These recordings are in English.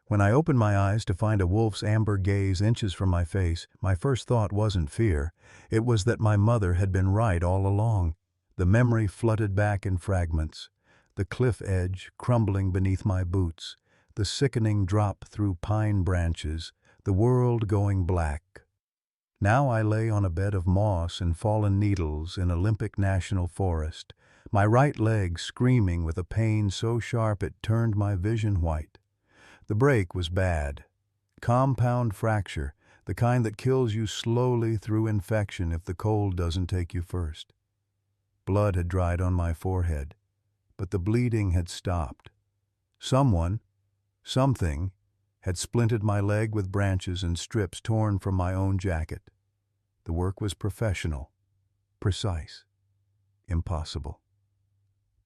When I opened my eyes to find a wolf's amber gaze inches from my face, my first thought wasn't fear. It was that my mother had been right all along. The memory flooded back in fragments. The cliff edge crumbling beneath my boots, the sickening drop through pine branches, the world going black. Now I lay on a bed of moss and fallen needles in Olympic National Forest, my right leg screaming with a pain so sharp it turned my vision white. The break was bad. Compound fracture, the kind that kills you slowly through infection if the cold doesn't take you first. Blood had dried on my forehead, but the bleeding had stopped. Something, had splinted my leg with branches and strips torn from my own jacket. The work was professional, precise, impossible.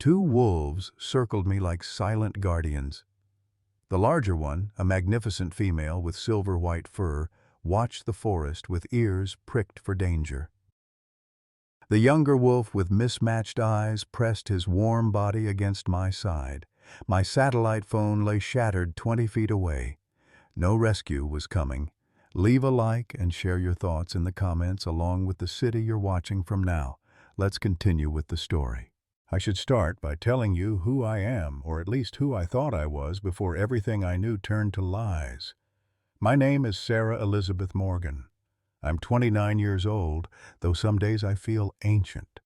2 wolves circled me like silent guardians. The larger one, a magnificent female with silver-white fur, watched the forest with ears pricked for danger. The younger wolf with mismatched eyes pressed his warm body against my side. My satellite phone lay shattered 20 feet away. No rescue was coming. Leave a like and share your thoughts in the comments along with the city you're watching from now. Let's continue with the story. I should start by telling you who I am, or at least who I thought I was before everything I knew turned to lies. My name is Sarah Elizabeth Morgan. I'm 29 years old, though some days I feel ancient.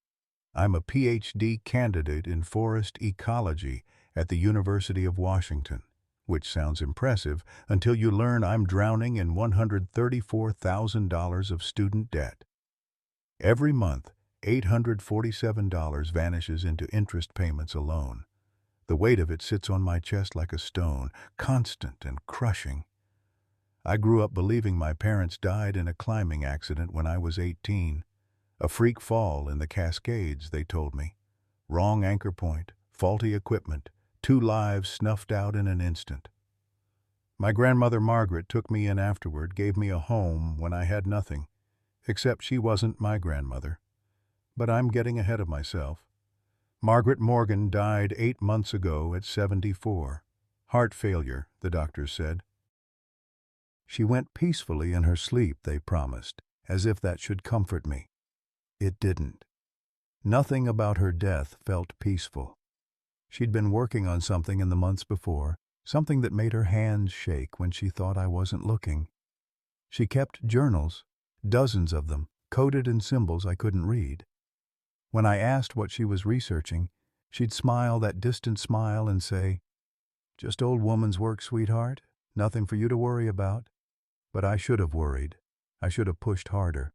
I'm a PhD candidate in forest ecology at the University of Washington, which sounds impressive until you learn I'm drowning in $134,000 of student debt. Every month, $847 vanishes into interest payments alone. The weight of it sits on my chest like a stone, constant and crushing. I grew up believing my parents died in a climbing accident when I was 18. A freak fall in the Cascades, they told me. Wrong anchor point, faulty equipment, 2 lives snuffed out in an instant. My grandmother Margaret took me in afterward, gave me a home when I had nothing, except she wasn't my grandmother. But I'm getting ahead of myself. Margaret Morgan died 8 months ago at 74. Heart failure, the doctors said. She went peacefully in her sleep, they promised, as if that should comfort me. It didn't. Nothing about her death felt peaceful. She'd been working on something in the months before, something that made her hands shake when she thought I wasn't looking. She kept journals, dozens of them, coded in symbols I couldn't read. When I asked what she was researching, she'd smile that distant smile and say, "Just old woman's work, sweetheart. Nothing for you to worry about." But I should have worried. I should have pushed harder.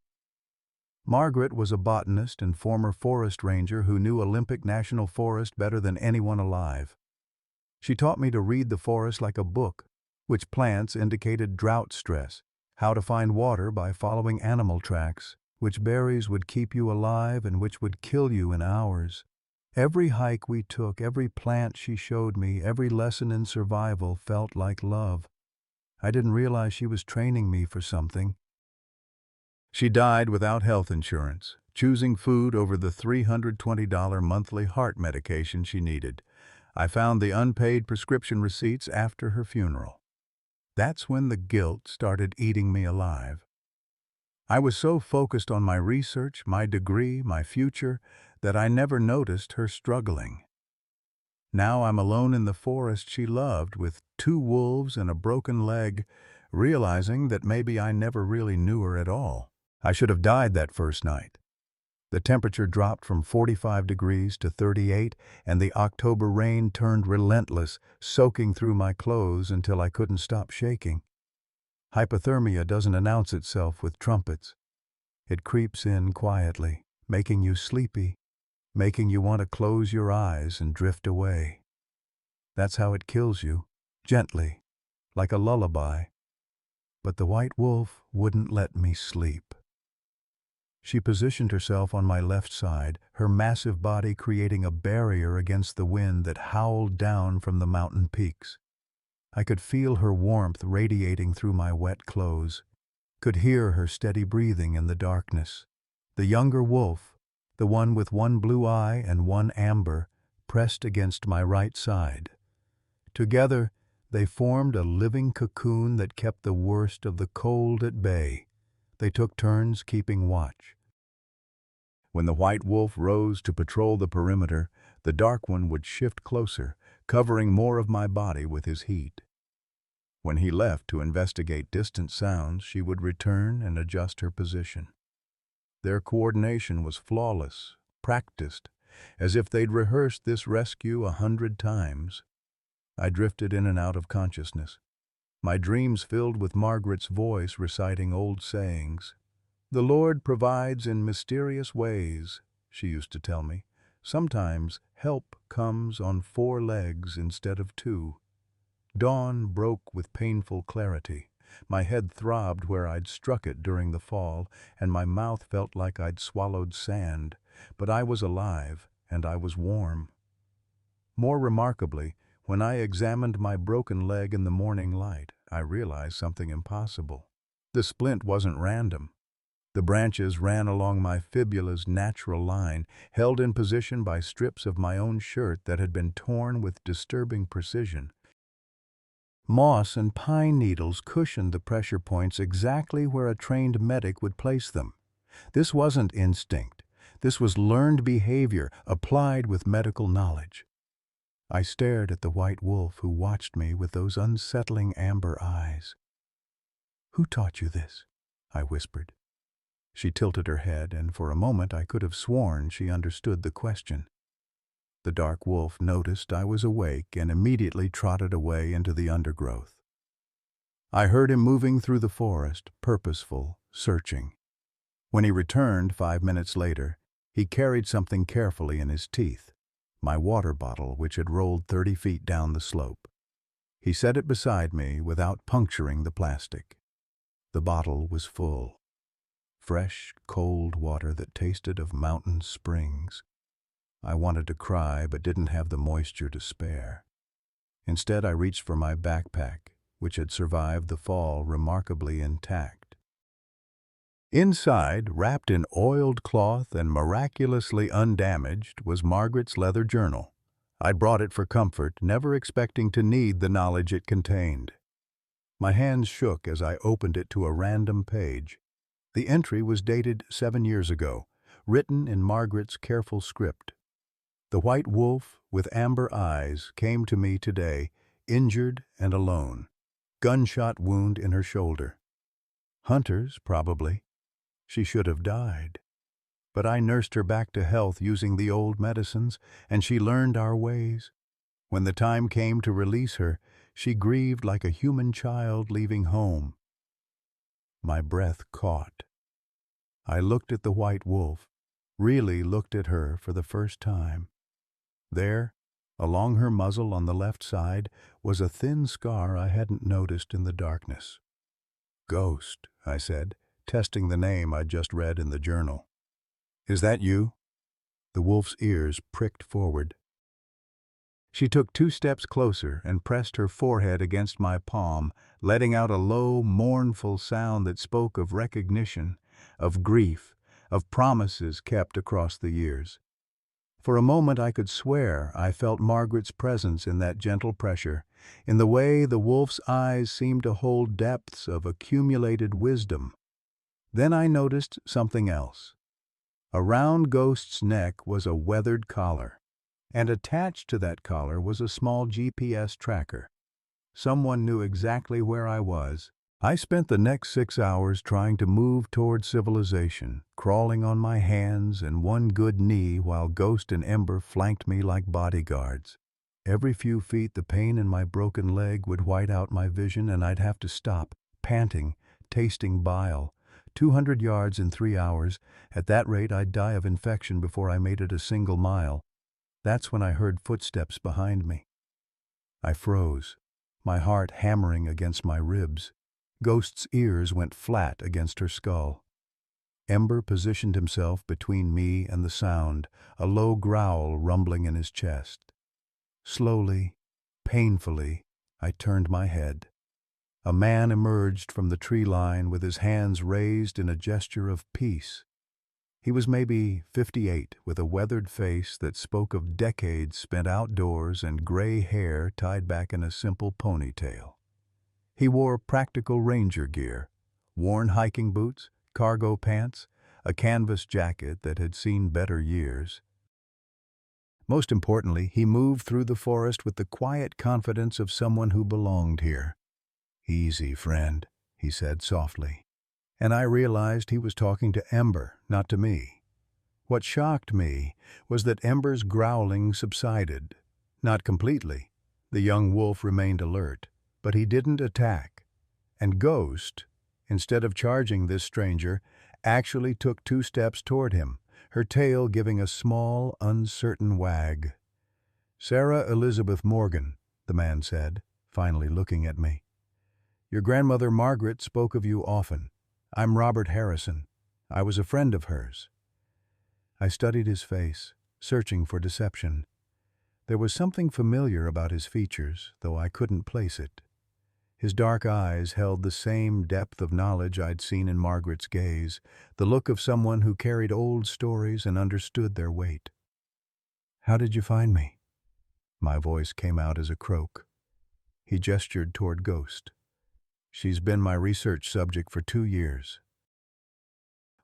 Margaret was a botanist and former forest ranger who knew Olympic National Forest better than anyone alive. She taught me to read the forest like a book, which plants indicated drought stress, how to find water by following animal tracks, which berries would keep you alive and which would kill you in hours. Every hike we took, every plant she showed me, every lesson in survival felt like love. I didn't realize she was training me for something. She died without health insurance, choosing food over the $320 monthly heart medication she needed. I found the unpaid prescription receipts after her funeral. That's when the guilt started eating me alive. I was so focused on my research, my degree, my future, that I never noticed her struggling. Now I'm alone in the forest she loved with 2 wolves and a broken leg, realizing that maybe I never really knew her at all. I should have died that first night. The temperature dropped from 45 degrees to 38, and the October rain turned relentless, soaking through my clothes until I couldn't stop shaking. Hypothermia doesn't announce itself with trumpets. It creeps in quietly, making you sleepy, making you want to close your eyes and drift away. That's how it kills you, gently, like a lullaby. But the white wolf wouldn't let me sleep. She positioned herself on my left side, her massive body creating a barrier against the wind that howled down from the mountain peaks. I could feel her warmth radiating through my wet clothes, could hear her steady breathing in the darkness. The younger wolf, the one with 1 blue eye and 1 amber, pressed against my right side. Together, They formed a living cocoon that kept the worst of the cold at bay. They took turns keeping watch. When the white wolf rose to patrol the perimeter, the dark one would shift closer, covering more of my body with his heat. When he left to investigate distant sounds, she would return and adjust her position. Their coordination was flawless, practiced, as if they'd rehearsed this rescue 100 times. I drifted in and out of consciousness, my dreams filled with Margaret's voice reciting old sayings. "The Lord provides in mysterious ways," she used to tell me. "Sometimes help comes on 4 legs instead of 2. Dawn broke with painful clarity. My head throbbed where I'd struck it during the fall, and my mouth felt like I'd swallowed sand. But I was alive, and I was warm. More remarkably, when I examined my broken leg in the morning light, I realized something impossible. The splint wasn't random. The branches ran along my fibula's natural line, held in position by strips of my own shirt that had been torn with disturbing precision. Moss and pine needles cushioned the pressure points exactly where a trained medic would place them. This wasn't instinct. This was learned behavior applied with medical knowledge. I stared at the white wolf who watched me with those unsettling amber eyes. "Who taught you this?" I whispered. She tilted her head, and for a moment I could have sworn she understood the question. The dark wolf noticed I was awake and immediately trotted away into the undergrowth. I heard him moving through the forest, purposeful, searching. When he returned 5 minutes later, he carried something carefully in his teeth, my water bottle which had rolled 30 feet down the slope. He set it beside me without puncturing the plastic. The bottle was full. Fresh, cold water that tasted of mountain springs. I wanted to cry but didn't have the moisture to spare. Instead, I reached for my backpack, which had survived the fall remarkably intact. Inside, wrapped in oiled cloth and miraculously undamaged, was Margaret's leather journal. I'd brought it for comfort, never expecting to need the knowledge it contained. My hands shook as I opened it to a random page. The entry was dated 7 years ago, written in Margaret's careful script. "The white wolf with amber eyes came to me today, injured and alone. Gunshot wound in her shoulder. Hunters, probably. She should have died. But I nursed her back to health using the old medicines, and she learned our ways. When the time came to release her, she grieved like a human child leaving home." My breath caught. I looked at the white wolf, really looked at her for the first time. There, along her muzzle on the left side, was a thin scar I hadn't noticed in the darkness. "Ghost," I said, testing the name I'd just read in the journal. "Is that you?" The wolf's ears pricked forward. She took 2 steps closer and pressed her forehead against my palm, letting out a low, mournful sound that spoke of recognition, of grief, of promises kept across the years. For a moment I could swear I felt Margaret's presence in that gentle pressure, in the way the wolf's eyes seemed to hold depths of accumulated wisdom. Then I noticed something else. Around Ghost's neck was a weathered collar, and attached to that collar was a small GPS tracker. Someone knew exactly where I was. I spent the next 6 hours trying to move toward civilization, crawling on my hands and one good knee while Ghost and Ember flanked me like bodyguards. Every few feet the pain in my broken leg would white out my vision and I'd have to stop, panting, tasting bile. 200 yards in 3 hours. At that rate I'd die of infection before I made it a single mile. That's when I heard footsteps behind me. I froze, my heart hammering against my ribs. Ghost's ears went flat against her skull. Ember positioned himself between me and the sound, a low growl rumbling in his chest. Slowly, painfully, I turned my head. A man emerged from the tree line with his hands raised in a gesture of peace. He was maybe 58, with a weathered face that spoke of decades spent outdoors and gray hair tied back in a simple ponytail. He wore practical ranger gear, worn hiking boots, cargo pants, a canvas jacket that had seen better years. Most importantly, he moved through the forest with the quiet confidence of someone who belonged here. "Easy, friend," he said softly. And I realized he was talking to Ember, not to me. What shocked me was that Ember's growling subsided. Not completely. The young wolf remained alert, but he didn't attack. And Ghost, instead of charging this stranger, actually took 2 steps toward him, her tail giving a small, uncertain wag. "Sarah Elizabeth Morgan," the man said, finally looking at me. "Your grandmother Margaret spoke of you often. I'm Robert Harrison. I was a friend of hers." I studied his face, searching for deception. There was something familiar about his features, though I couldn't place it. His dark eyes held the same depth of knowledge I'd seen in Margaret's gaze, the look of someone who carried old stories and understood their weight. "How did you find me?" My voice came out as a croak. He gestured toward Ghost. "She's been my research subject for 2 years.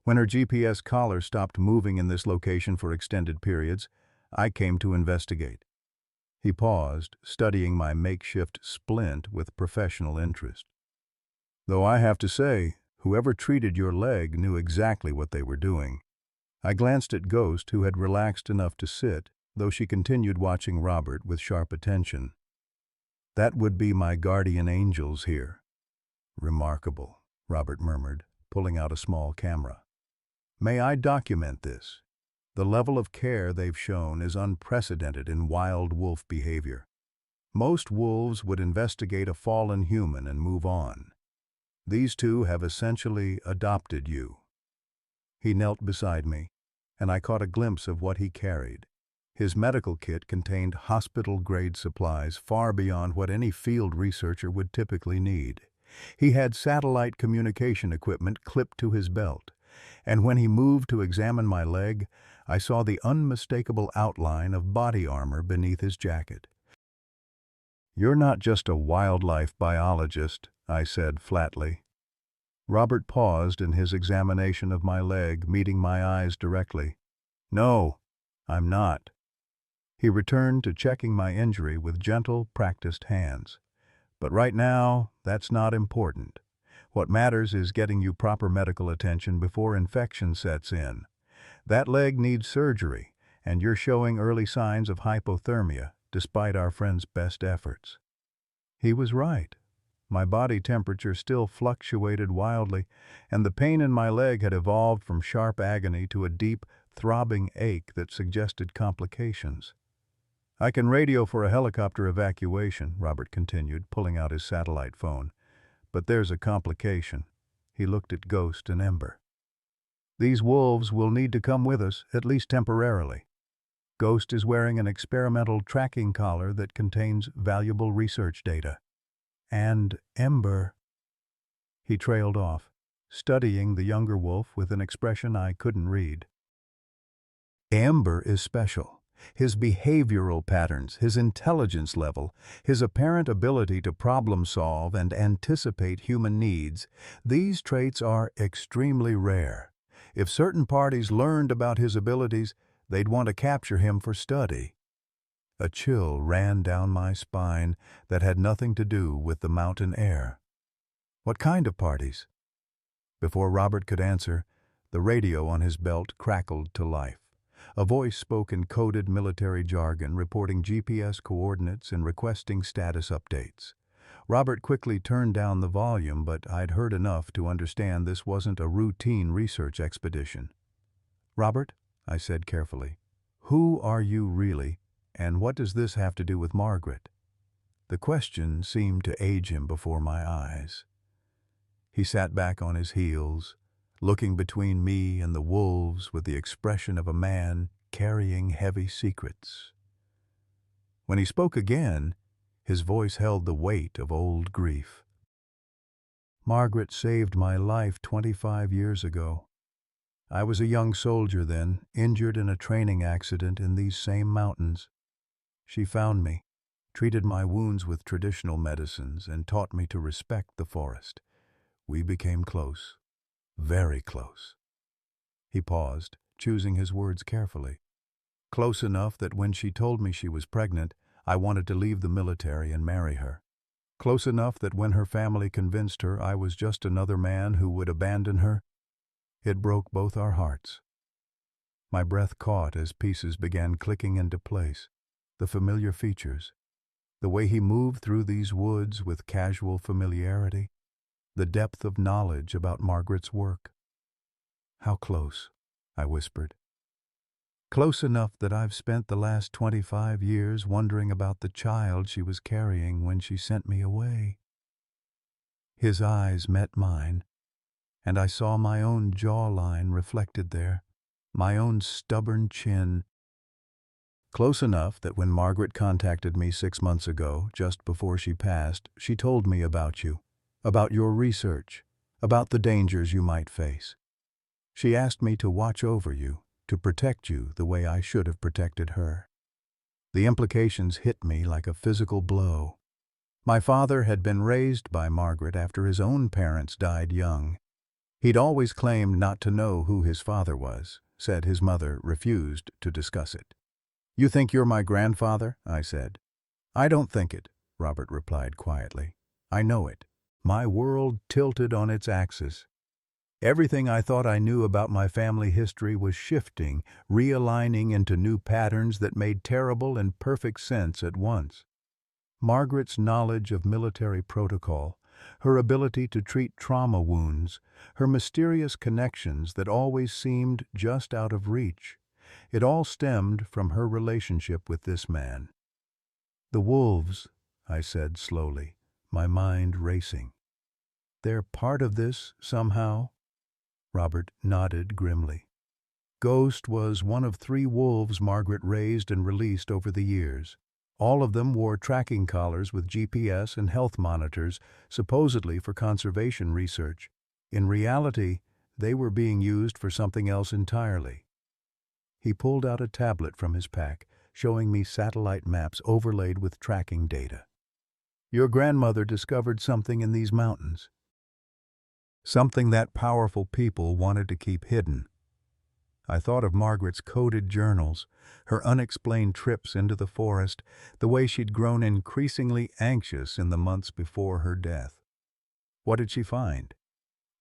When her GPS collar stopped moving in this location for extended periods, I came to investigate." He paused, studying my makeshift splint with professional interest. "Though I have to say, whoever treated your leg knew exactly what they were doing." I glanced at Ghost, who had relaxed enough to sit, though she continued watching Robert with sharp attention. "That would be my guardian angels here." "Remarkable," Robert murmured, pulling out a small camera. "May I document this? The level of care they've shown is unprecedented in wild wolf behavior. Most wolves would investigate a fallen human and move on. These 2 have essentially adopted you." He knelt beside me, and I caught a glimpse of what he carried. His medical kit contained hospital-grade supplies far beyond what any field researcher would typically need. He had satellite communication equipment clipped to his belt, and when he moved to examine my leg, I saw the unmistakable outline of body armor beneath his jacket. "You're not just a wildlife biologist," I said flatly. Robert paused in his examination of my leg, meeting my eyes directly. "No, I'm not." He returned to checking my injury with gentle, practiced hands. "But right now, that's not important. What matters is getting you proper medical attention before infection sets in. That leg needs surgery, and you're showing early signs of hypothermia, despite our friend's best efforts." He was right. My body temperature still fluctuated wildly, and the pain in my leg had evolved from sharp agony to a deep, throbbing ache that suggested complications. "I can radio for a helicopter evacuation," Robert continued, pulling out his satellite phone. "But there's a complication." He looked at Ghost and Ember. "These wolves will need to come with us, at least temporarily. Ghost is wearing an experimental tracking collar that contains valuable research data. And Ember—" He trailed off, studying the younger wolf with an expression I couldn't read. "Ember is special. His behavioral patterns, his intelligence level, his apparent ability to problem solve and anticipate human needs, these traits are extremely rare. If certain parties learned about his abilities, they'd want to capture him for study." A chill ran down my spine that had nothing to do with the mountain air. "What kind of parties?" Before Robert could answer, the radio on his belt crackled to life. A voice spoke in coded military jargon, reporting GPS coordinates and requesting status updates. Robert quickly turned down the volume, but I'd heard enough to understand this wasn't a routine research expedition. "Robert," I said carefully, "who are you really, and what does this have to do with Margaret?" The question seemed to age him before my eyes. He sat back on his heels, looking between me and the wolves with the expression of a man carrying heavy secrets. When he spoke again, his voice held the weight of old grief. "Margaret saved my life 25 years ago. I was a young soldier then, injured in a training accident in these same mountains. She found me, treated my wounds with traditional medicines, and taught me to respect the forest. We became close, very close. He paused, choosing his words carefully. Close enough that when she told me she was pregnant, I wanted to leave the military and marry her. Close enough that when her family convinced her I was just another man who would abandon her, it broke both our hearts. My breath caught as pieces began clicking into place. The familiar features, the way he moved through these woods with casual familiarity, the depth of knowledge about Margaret's work. How close, I whispered. Close enough that I've spent the last 25 years wondering about the child she was carrying when she sent me away. His eyes met mine, and I saw my own jawline reflected there, my own stubborn chin. Close enough that when Margaret contacted me 6 months ago, just before she passed, she told me about you, about your research, about the dangers you might face. She asked me to watch over you, to protect you the way I should have protected her. The implications hit me like a physical blow. My father had been raised by Margaret after his own parents died young. He'd always claimed not to know who his father was, said his mother refused to discuss it. "You think you're my grandfather?" I said. "I don't think it," Robert replied quietly. "I know it." My world tilted on its axis. Everything I thought I knew about my family history was shifting, realigning into new patterns that made terrible and perfect sense at once. Margaret's knowledge of military protocol, her ability to treat trauma wounds, her mysterious connections that always seemed just out of reach, it all stemmed from her relationship with this man. "The wolves," I said slowly, my mind racing. "They're part of this, somehow?" Robert nodded grimly. Ghost was one of 3 wolves Margaret raised and released over the years. All of them wore tracking collars with GPS and health monitors, supposedly for conservation research. In reality, they were being used for something else entirely. He pulled out a tablet from his pack, showing me satellite maps overlaid with tracking data. "Your grandmother discovered something in these mountains. Something that powerful people wanted to keep hidden." I thought of Margaret's coded journals, her unexplained trips into the forest, the way she'd grown increasingly anxious in the months before her death. What did she find?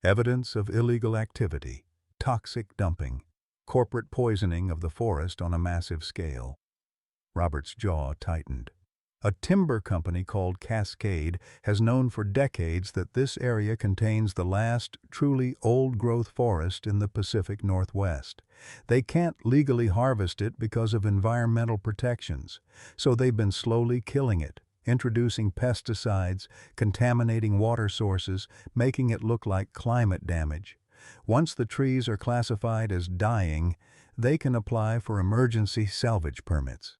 Evidence of illegal activity, toxic dumping, corporate poisoning of the forest on a massive scale. Robert's jaw tightened. A timber company called Cascade has known for decades that this area contains the last truly old-growth forest in the Pacific Northwest. They can't legally harvest it because of environmental protections, so they've been slowly killing it, introducing pesticides, contaminating water sources, making it look like climate damage. Once the trees are classified as dying, they can apply for emergency salvage permits.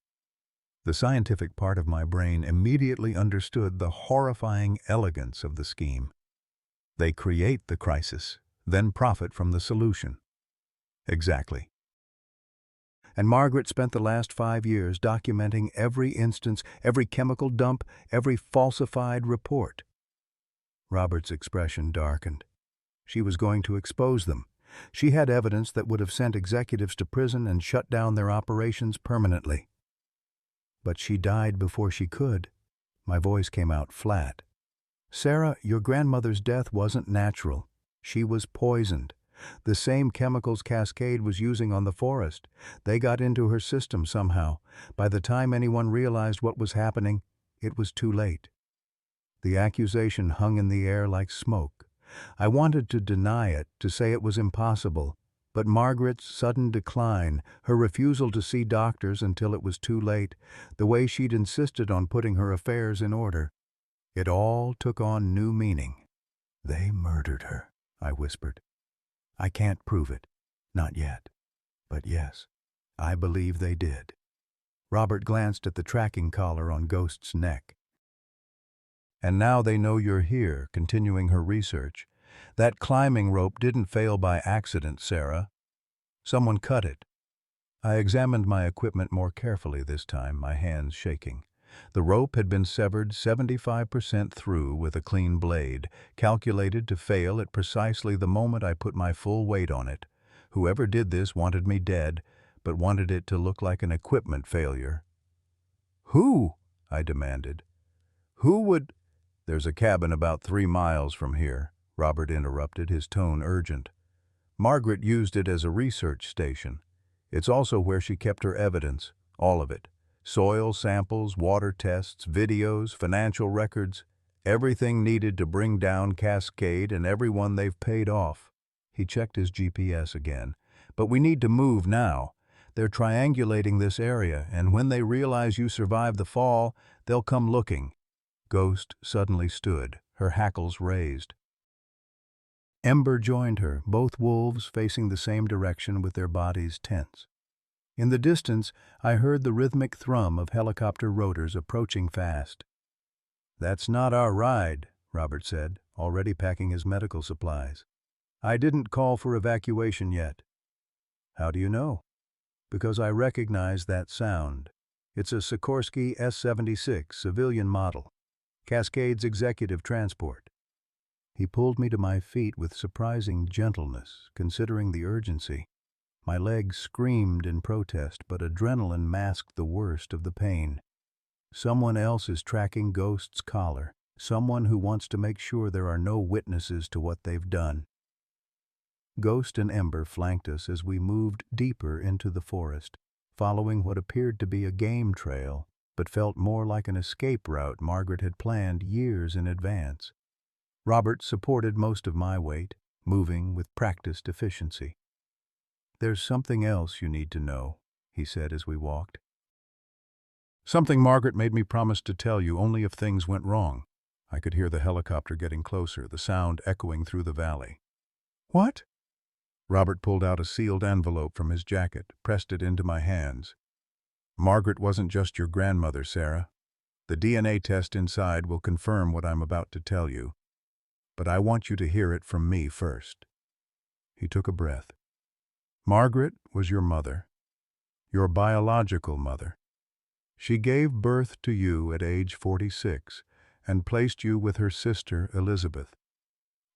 The scientific part of my brain immediately understood the horrifying elegance of the scheme. They create the crisis, then profit from the solution. Exactly. And Margaret spent the last 5 years documenting every instance, every chemical dump, every falsified report. Robert's expression darkened. She was going to expose them. She had evidence that would have sent executives to prison and shut down their operations permanently. But she died before she could. My voice came out flat. "Sarah, your grandmother's death wasn't natural. She was poisoned. The same chemicals Cascade was using on the forest. They got into her system somehow. By the time anyone realized what was happening, it was too late." The accusation hung in the air like smoke. I wanted to deny it, to say it was impossible. But Margaret's sudden decline, her refusal to see doctors until it was too late, the way she'd insisted on putting her affairs in order, it all took on new meaning. "They murdered her," I whispered. "I can't prove it. Not yet. But yes, I believe they did." Robert glanced at the tracking collar on Ghost's neck. "And now they know you're here, continuing her research. That climbing rope didn't fail by accident, Sarah. Someone cut it. I examined my equipment more carefully this time, my hands shaking. The rope had been severed 75% through with a clean blade, calculated to fail at precisely the moment I put my full weight on it. Whoever did this wanted me dead, but wanted it to look like an equipment failure. "Who?" I demanded. "Who would—" "There's a cabin about 3 miles from here," Robert interrupted, his tone urgent. "Margaret used it as a research station. It's also where she kept her evidence, all of it. Soil samples, water tests, videos, financial records, everything needed to bring down Cascade and everyone they've paid off." He checked his GPS again. "But we need to move now. They're triangulating this area, and when they realize you survived the fall, they'll come looking." Ghost suddenly stood, her hackles raised. Ember joined her, both wolves facing the same direction with their bodies tense. In the distance, I heard the rhythmic thrum of helicopter rotors approaching fast. "That's not our ride," Robert said, already packing his medical supplies. "I didn't call for evacuation yet." "How do you know?" "Because I recognize that sound. It's a Sikorsky S-76 civilian model, Cascade's executive transport." He pulled me to my feet with surprising gentleness, considering the urgency. My legs screamed in protest, but adrenaline masked the worst of the pain. Someone else is tracking Ghost's collar, someone who wants to make sure there are no witnesses to what they've done. Ghost and Ember flanked us as we moved deeper into the forest, following what appeared to be a game trail, but felt more like an escape route Margaret had planned years in advance. Robert supported most of my weight, moving with practiced efficiency. "There's something else you need to know," he said as we walked. "Something Margaret made me promise to tell you only if things went wrong." I could hear the helicopter getting closer, the sound echoing through the valley. "What?" Robert pulled out a sealed envelope from his jacket, pressed it into my hands. "Margaret wasn't just your grandmother, Sarah. The DNA test inside will confirm what I'm about to tell you. But I want you to hear it from me first." He took a breath. "Margaret was your mother, your biological mother. She gave birth to you at age 46 and placed you with her sister Elizabeth,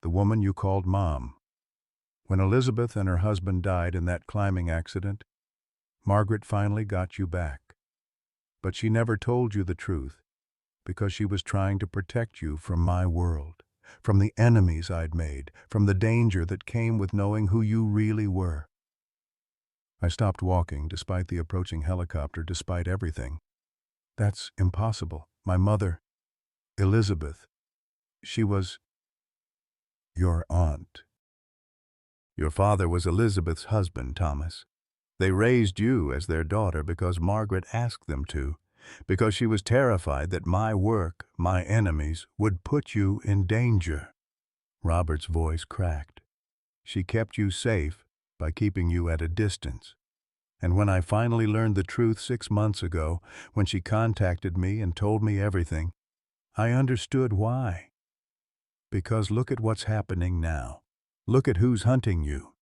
the woman you called Mom. When Elizabeth and her husband died in that climbing accident, Margaret finally got you back. But she never told you the truth because she was trying to protect you from my world, from the enemies I'd made, from the danger that came with knowing who you really were." I stopped walking, despite the approaching helicopter, despite everything. "That's impossible. My mother, Elizabeth, she was—" "Your aunt. Your father was Elizabeth's husband, Thomas. They raised you as their daughter because Margaret asked them to, because she was terrified that my work, my enemies, would put you in danger." Robert's voice cracked. "She kept you safe by keeping you at a distance. And when I finally learned the truth 6 months ago, when she contacted me and told me everything, I understood why. Because look at what's happening now. Look at who's hunting you."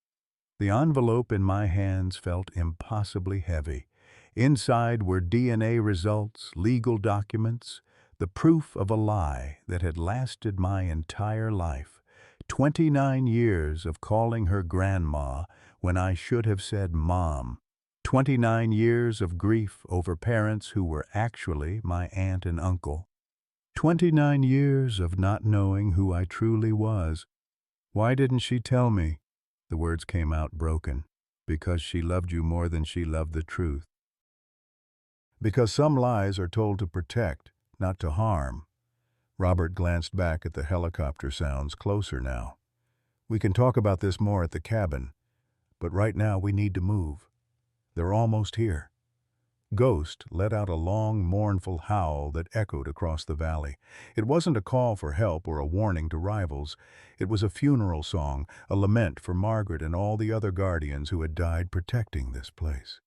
The envelope in my hands felt impossibly heavy. Inside were DNA results, legal documents, the proof of a lie that had lasted my entire life. 29 years of calling her grandma when I should have said mom. 29 years of grief over parents who were actually my aunt and uncle. 29 years of not knowing who I truly was. "Why didn't she tell me?" The words came out broken. "Because she loved you more than she loved the truth. Because some lies are told to protect, not to harm." Robert glanced back at the helicopter sounds, closer now. "We can talk about this more at the cabin, but right now we need to move. They're almost here." Ghost let out a long, mournful howl that echoed across the valley. It wasn't a call for help or a warning to rivals. It was a funeral song, a lament for Margaret and all the other guardians who had died protecting this place.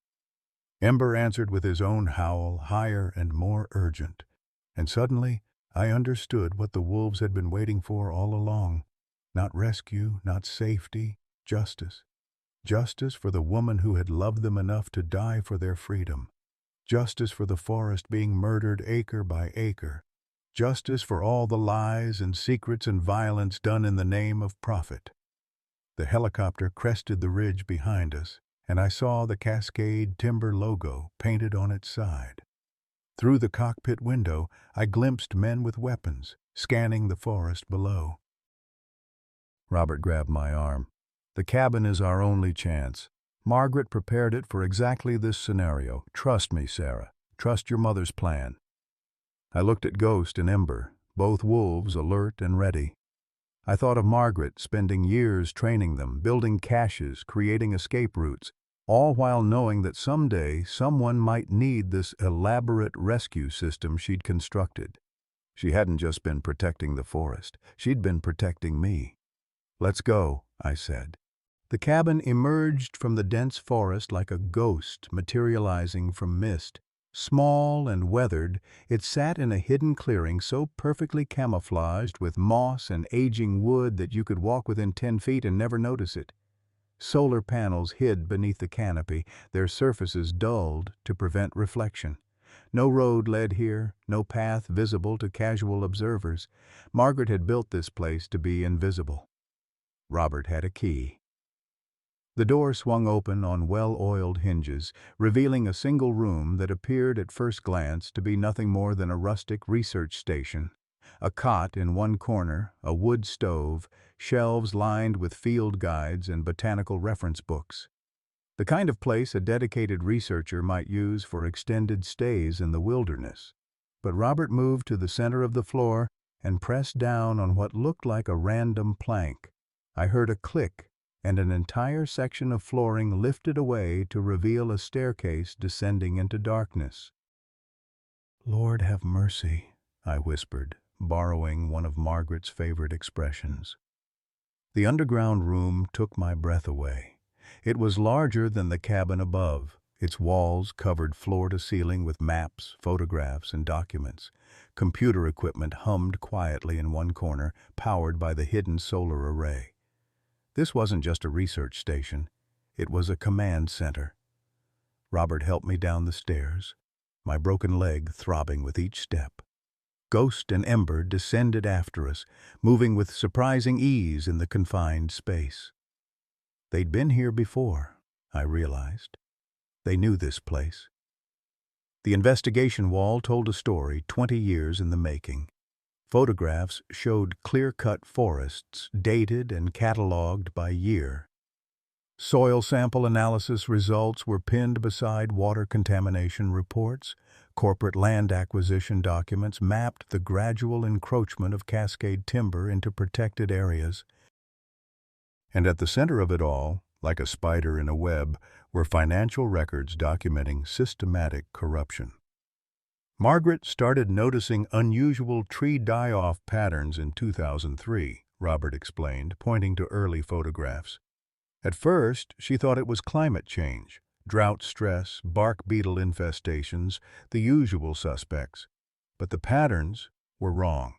Ember answered with his own howl, higher and more urgent. And suddenly, I understood what the wolves had been waiting for all along. Not rescue, not safety, justice. Justice for the woman who had loved them enough to die for their freedom. Justice for the forest being murdered acre by acre. Justice for all the lies and secrets and violence done in the name of profit. The helicopter crested the ridge behind us, and I saw the Cascade Timber logo painted on its side. Through the cockpit window, I glimpsed men with weapons, scanning the forest below. Robert grabbed my arm. "The cabin is our only chance. Margaret prepared it for exactly this scenario. Trust me, Sarah. Trust your mother's plan." I looked at Ghost and Ember, both wolves alert and ready. I thought of Margaret spending years training them, building caches, creating escape routes, all while knowing that someday someone might need this elaborate rescue system she'd constructed. She hadn't just been protecting the forest, she'd been protecting me. "Let's go," I said. The cabin emerged from the dense forest like a ghost materializing from mist. Small and weathered, it sat in a hidden clearing so perfectly camouflaged with moss and aging wood that you could walk within 10 feet and never notice it. Solar panels hid beneath the canopy, their surfaces dulled to prevent reflection. No road led here, no path visible to casual observers. Margaret had built this place to be invisible. Robert had a key. The door swung open on well-oiled hinges, revealing a single room that appeared at first glance to be nothing more than a rustic research station. A cot in one corner, a wood stove, shelves lined with field guides and botanical reference books. The kind of place a dedicated researcher might use for extended stays in the wilderness. But Robert moved to the center of the floor and pressed down on what looked like a random plank. I heard a click, and an entire section of flooring lifted away to reveal a staircase descending into darkness. "Lord have mercy," I whispered, borrowing one of Margaret's favorite expressions. The underground room took my breath away. It was larger than the cabin above, its walls covered floor to ceiling with maps, photographs, and documents. Computer equipment hummed quietly in one corner, powered by the hidden solar array. This wasn't just a research station, it was a command center. Robert helped me down the stairs, my broken leg throbbing with each step. Ghost and Ember descended after us, moving with surprising ease in the confined space. They'd been here before, I realized. They knew this place. The investigation wall told a story 20 years in the making. Photographs showed clear-cut forests, dated and cataloged by year. Soil sample analysis results were pinned beside water contamination reports. Corporate land acquisition documents mapped the gradual encroachment of Cascade Timber into protected areas. And at the center of it all, like a spider in a web, were financial records documenting systematic corruption. Margaret started noticing unusual tree die-off patterns in 2003, Robert explained, pointing to early photographs. At first, she thought it was climate change, drought stress, bark beetle infestations, the usual suspects. But the patterns were wrong.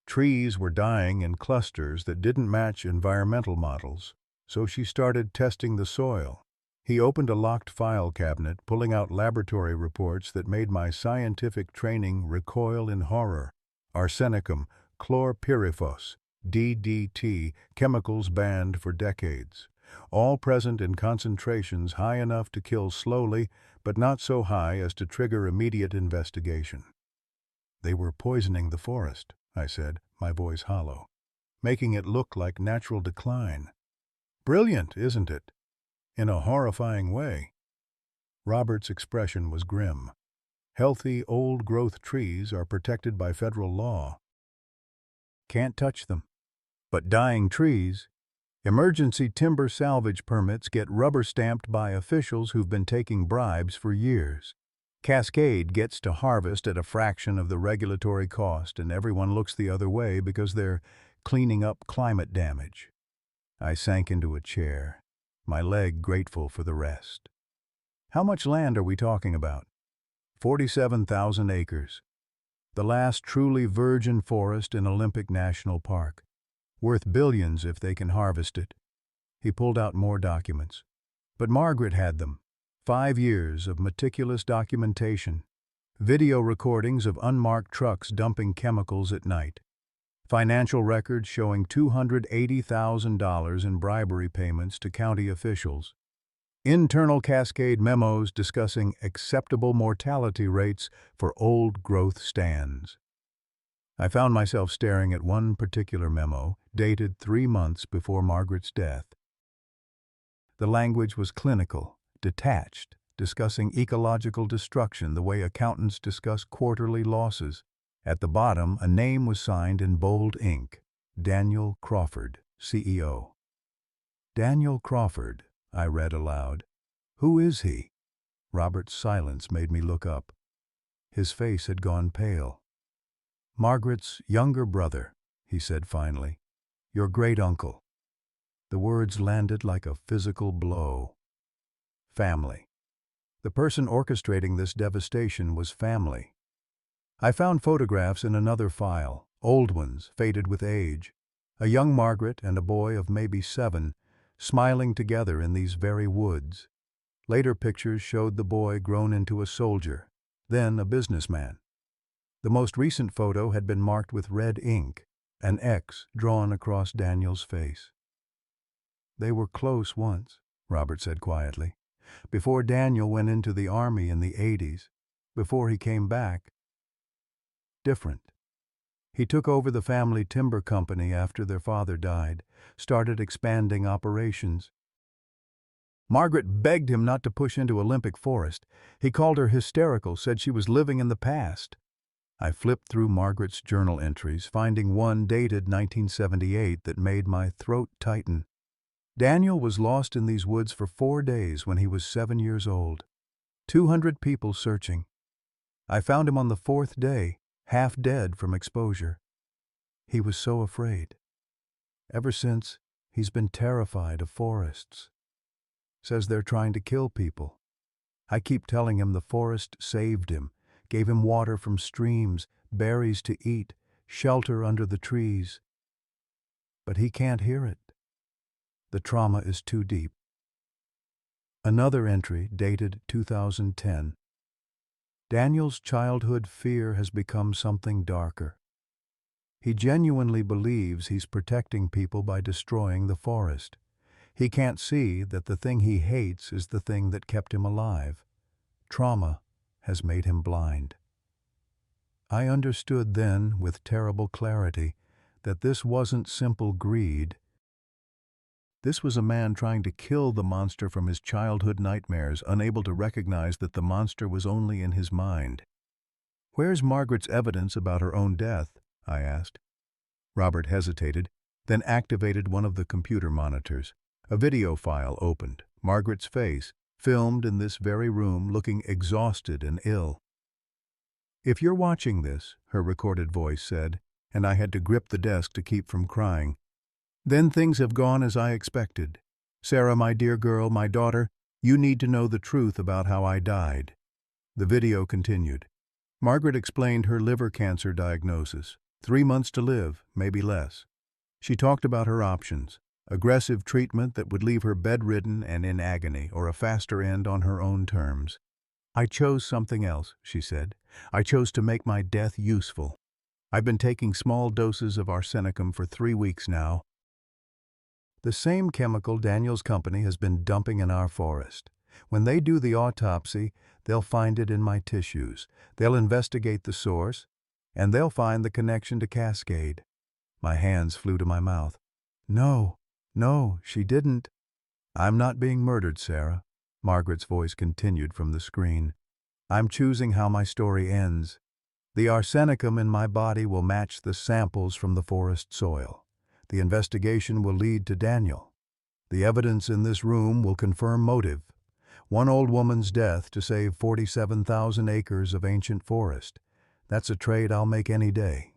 Trees were dying in clusters that didn't match environmental models, so she started testing the soil. He opened a locked file cabinet, pulling out laboratory reports that made my scientific training recoil in horror. Arsenicum, chlorpyrifos, DDT, chemicals banned for decades. All present in concentrations high enough to kill slowly, but not so high as to trigger immediate investigation. "They were poisoning the forest," I said, my voice hollow, "making it look like natural decline. Brilliant, isn't it? In a horrifying way." Robert's expression was grim. "Healthy, old-growth trees are protected by federal law. Can't touch them. But dying trees, emergency timber salvage permits get rubber-stamped by officials who've been taking bribes for years. Cascade gets to harvest at a fraction of the regulatory cost, and everyone looks the other way because they're cleaning up climate damage." I sank into a chair, my leg grateful for the rest. "How much land are we talking about?" 47,000 acres. The last truly virgin forest in Olympic National Park. Worth billions if they can harvest it. He pulled out more documents. But Margaret had them. 5 years of meticulous documentation. Video recordings of unmarked trucks dumping chemicals at night. Financial records showing $280,000 in bribery payments to county officials. Internal Cascade memos discussing acceptable mortality rates for old-growth stands. I found myself staring at one particular memo, dated 3 months before Margaret's death. The language was clinical, detached, discussing ecological destruction the way accountants discuss quarterly losses. At the bottom, a name was signed in bold ink: Daniel Crawford, CEO. Daniel Crawford, I read aloud. Who is he? Robert's silence made me look up. His face had gone pale. Margaret's younger brother, he said finally. Your great-uncle. The words landed like a physical blow. Family. The person orchestrating this devastation was family. I found photographs in another file, old ones, faded with age. A young Margaret and a boy of maybe 7, smiling together in these very woods. Later pictures showed the boy grown into a soldier, then a businessman. The most recent photo had been marked with red ink, an X drawn across Daniel's face. They were close once, Robert said quietly. Before Daniel went into the army in the 80s, before he came back. Different. He took over the family timber company after their father died, started expanding operations. Margaret begged him not to push into Olympic Forest. He called her hysterical, said she was living in the past. I flipped through Margaret's journal entries, finding one dated 1978 that made my throat tighten. Daniel was lost in these woods for 4 days when he was 7 years old. 200 people searching. I found him on the 4th day, half dead from exposure. He was so afraid. Ever since, he's been terrified of forests. Says they're trying to kill people. I keep telling him the forest saved him, gave him water from streams, berries to eat, shelter under the trees. But he can't hear it. The trauma is too deep. Another entry, dated 2010. Daniel's childhood fear has become something darker. He genuinely believes he's protecting people by destroying the forest. He can't see that the thing he hates is the thing that kept him alive. Trauma has made him blind. I understood then, with terrible clarity, that this wasn't simple greed. This was a man trying to kill the monster from his childhood nightmares, unable to recognize that the monster was only in his mind. Where's Margaret's evidence about her own death? I asked. Robert hesitated, then activated one of the computer monitors. A video file opened. Margaret's face, filmed in this very room, looking exhausted and ill. If you're watching this, her recorded voice said, and I had to grip the desk to keep from crying. Then things have gone as I expected. Sarah, my dear girl, my daughter, you need to know the truth about how I died. The video continued. Margaret explained her liver cancer diagnosis. 3 months to live, maybe less. She talked about her options. Aggressive treatment that would leave her bedridden and in agony, or a faster end on her own terms. I chose something else, she said. I chose to make my death useful. I've been taking small doses of arsenicum for 3 weeks now. The same chemical Daniel's company has been dumping in our forest. When they do the autopsy, they'll find it in my tissues. They'll investigate the source, and they'll find the connection to Cascade. My hands flew to my mouth. No, she didn't. I'm not being murdered, Sarah. Margaret's voice continued from the screen. I'm choosing how my story ends. The arsenicum in my body will match the samples from the forest soil. The investigation will lead to Daniel. The evidence in this room will confirm motive. One old woman's death to save 47,000 acres of ancient forest. That's a trade I'll make any day.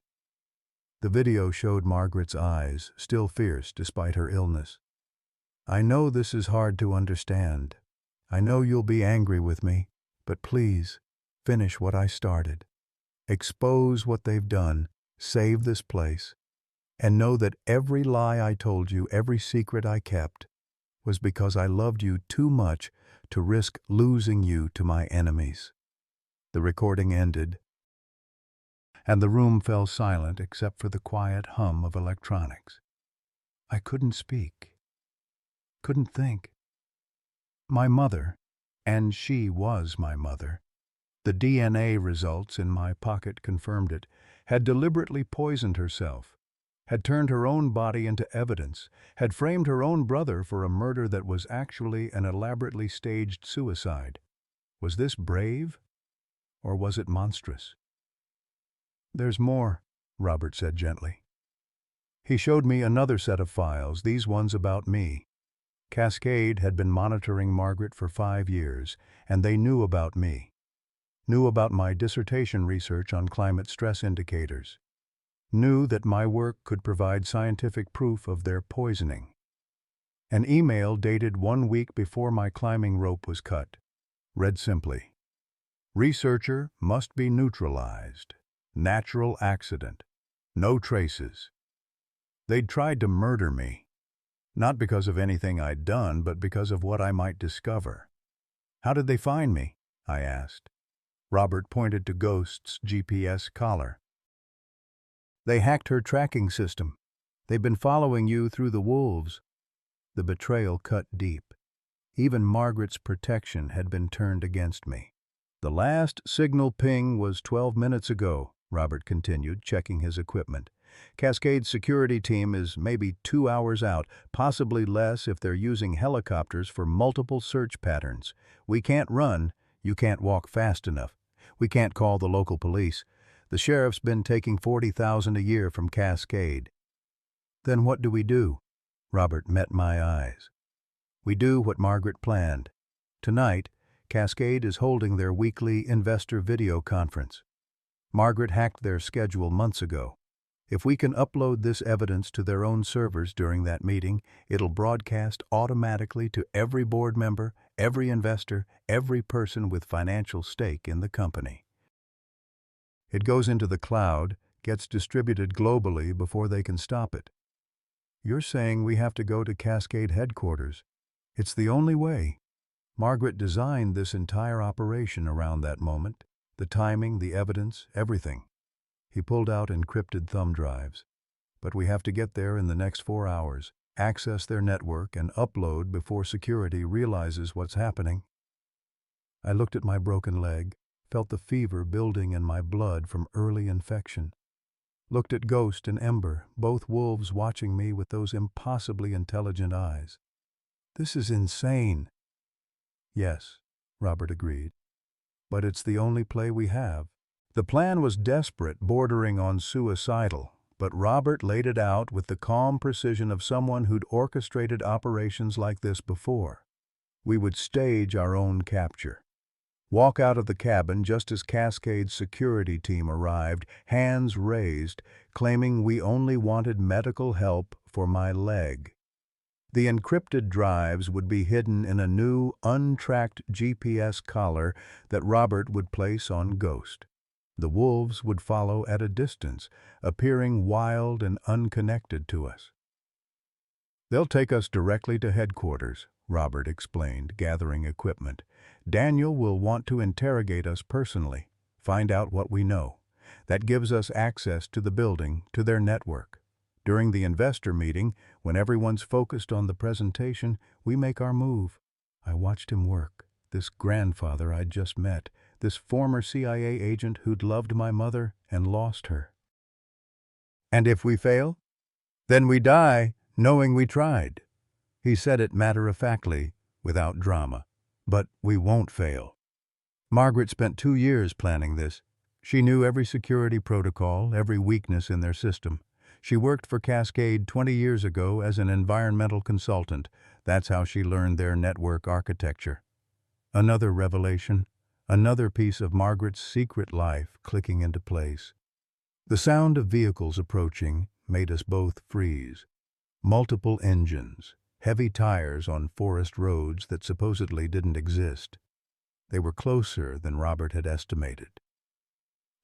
The video showed Margaret's eyes, still fierce despite her illness. I know this is hard to understand. I know you'll be angry with me, but please, finish what I started. Expose what they've done, save this place, and know that every lie I told you, every secret I kept, was because I loved you too much to risk losing you to my enemies." The recording ended, and the room fell silent except for the quiet hum of electronics. I couldn't speak, couldn't think. My mother, and she was my mother, the DNA results in my pocket confirmed it, had deliberately poisoned herself, had turned her own body into evidence, had framed her own brother for a murder that was actually an elaborately staged suicide. Was this brave, or was it monstrous? "There's more," Robert said gently. He showed me another set of files, these ones about me. Cascade had been monitoring Margaret for 5 years, and they knew about me. Knew about my dissertation research on climate stress indicators. Knew that my work could provide scientific proof of their poisoning. An email dated 1 week before my climbing rope was cut read simply, "Researcher must be neutralized. Natural accident. No traces." They'd tried to murder me, not because of anything I'd done, but because of what I might discover. "How did they find me?" I asked. Robert pointed to Ghost's GPS collar. "They hacked her tracking system. They've been following you through the wolves." The betrayal cut deep. Even Margaret's protection had been turned against me. "The last signal ping was 12 minutes ago," Robert continued, checking his equipment. "Cascade's security team is maybe 2 hours out, possibly less if they're using helicopters for multiple search patterns. We can't run, you can't walk fast enough. We can't call the local police. The sheriff's been taking $40,000 a year from Cascade." "Then what do we do?" Robert met my eyes. "We do what Margaret planned. Tonight, Cascade is holding their weekly investor video conference. Margaret hacked their schedule months ago. If we can upload this evidence to their own servers during that meeting, it'll broadcast automatically to every board member, every investor, every person with financial stake in the company. It goes into the cloud, gets distributed globally before they can stop it." "You're saying we have to go to Cascade headquarters. It's the only way." Margaret designed this entire operation around that moment. The timing, the evidence, everything. He pulled out encrypted thumb drives. "But we have to get there in the next 4 hours, access their network, and upload before security realizes what's happening." I looked at my broken leg, felt the fever building in my blood from early infection. Looked at Ghost and Ember, both wolves watching me with those impossibly intelligent eyes. "This is insane." "Yes," Robert agreed. "But it's the only play we have." The plan was desperate, bordering on suicidal, but Robert laid it out with the calm precision of someone who'd orchestrated operations like this before. We would stage our own capture. Walk out of the cabin just as Cascade's security team arrived, hands raised, claiming we only wanted medical help for my leg. The encrypted drives would be hidden in a new, untracked GPS collar that Robert would place on Ghost. The wolves would follow at a distance, appearing wild and unconnected to us. "They'll take us directly to headquarters," Robert explained, gathering equipment. "Daniel will want to interrogate us personally, find out what we know. That gives us access to the building, to their network. During the investor meeting, when everyone's focused on the presentation, we make our move." I watched him work, this grandfather I'd just met, this former CIA agent who'd loved my mother and lost her. "And if we fail? Then we die, knowing we tried." He said it matter-of-factly, without drama. "But we won't fail." Margaret spent 2 years planning this. She knew every security protocol, every weakness in their system. She worked for Cascade 20 years ago as an environmental consultant. That's how she learned their network architecture. Another revelation, another piece of Margaret's secret life clicking into place. The sound of vehicles approaching made us both freeze. Multiple engines, heavy tires on forest roads that supposedly didn't exist. They were closer than Robert had estimated.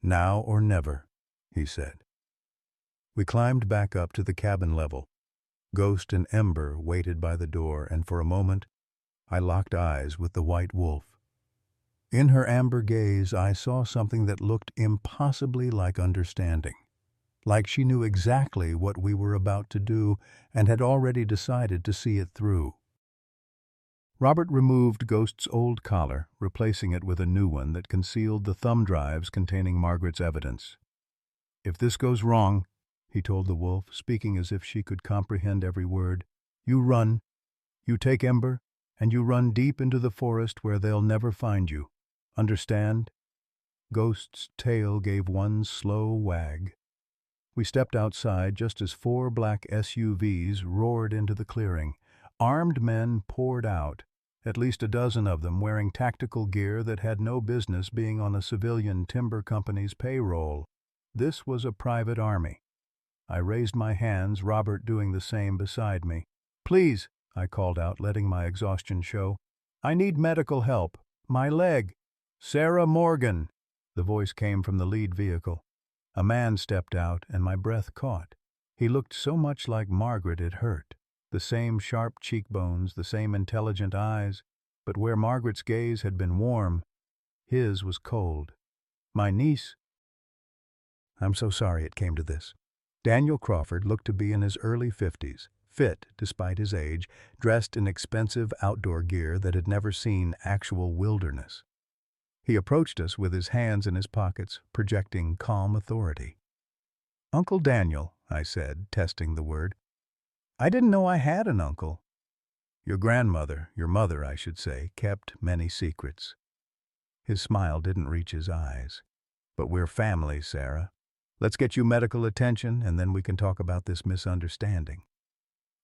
"Now or never," he said. We climbed back up to the cabin level. Ghost and Ember waited by the door, and for a moment I locked eyes with the white wolf. In her amber gaze I saw something that looked impossibly like understanding, like she knew exactly what we were about to do and had already decided to see it through. Robert removed Ghost's old collar, replacing it with a new one that concealed the thumb drives containing Margaret's evidence. "If this goes wrong," he told the wolf, speaking as if she could comprehend every word, "you run. You take Ember, and you run deep into the forest where they'll never find you. Understand?" Ghost's tail gave one slow wag. We stepped outside just as 4 black SUVs roared into the clearing. Armed men poured out, at least a dozen of them wearing tactical gear that had no business being on a civilian timber company's payroll. This was a private army. I raised my hands, Robert doing the same beside me. "Please," I called out, letting my exhaustion show. "I need medical help. My leg." "Sarah Morgan," the voice came from the lead vehicle. A man stepped out, and my breath caught. He looked so much like Margaret it hurt. The same sharp cheekbones, the same intelligent eyes, but where Margaret's gaze had been warm, his was cold. "My niece." I'm so sorry it came to this. Daniel Crawford looked to be in his early 50s, fit despite his age, dressed in expensive outdoor gear that had never seen actual wilderness. He approached us with his hands in his pockets, projecting calm authority. "Uncle Daniel," I said, testing the word. "I didn't know I had an uncle." "Your grandmother, your mother, I should say, kept many secrets." His smile didn't reach his eyes. "But we're family, Sarah. Let's get you medical attention, and then we can talk about this misunderstanding."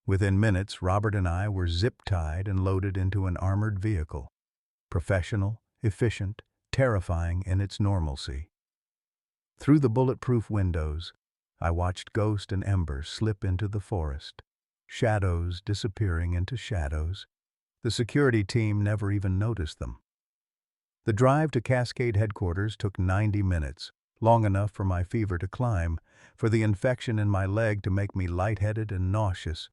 Within minutes, Robert and I were zip-tied and loaded into an armored vehicle. Professional, efficient, terrifying in its normalcy. Through the bulletproof windows, I watched Ghost and Ember slip into the forest, shadows disappearing into shadows. The security team never even noticed them. The drive to Cascade headquarters took 90 minutes, long enough for my fever to climb, for the infection in my leg to make me lightheaded and nauseous.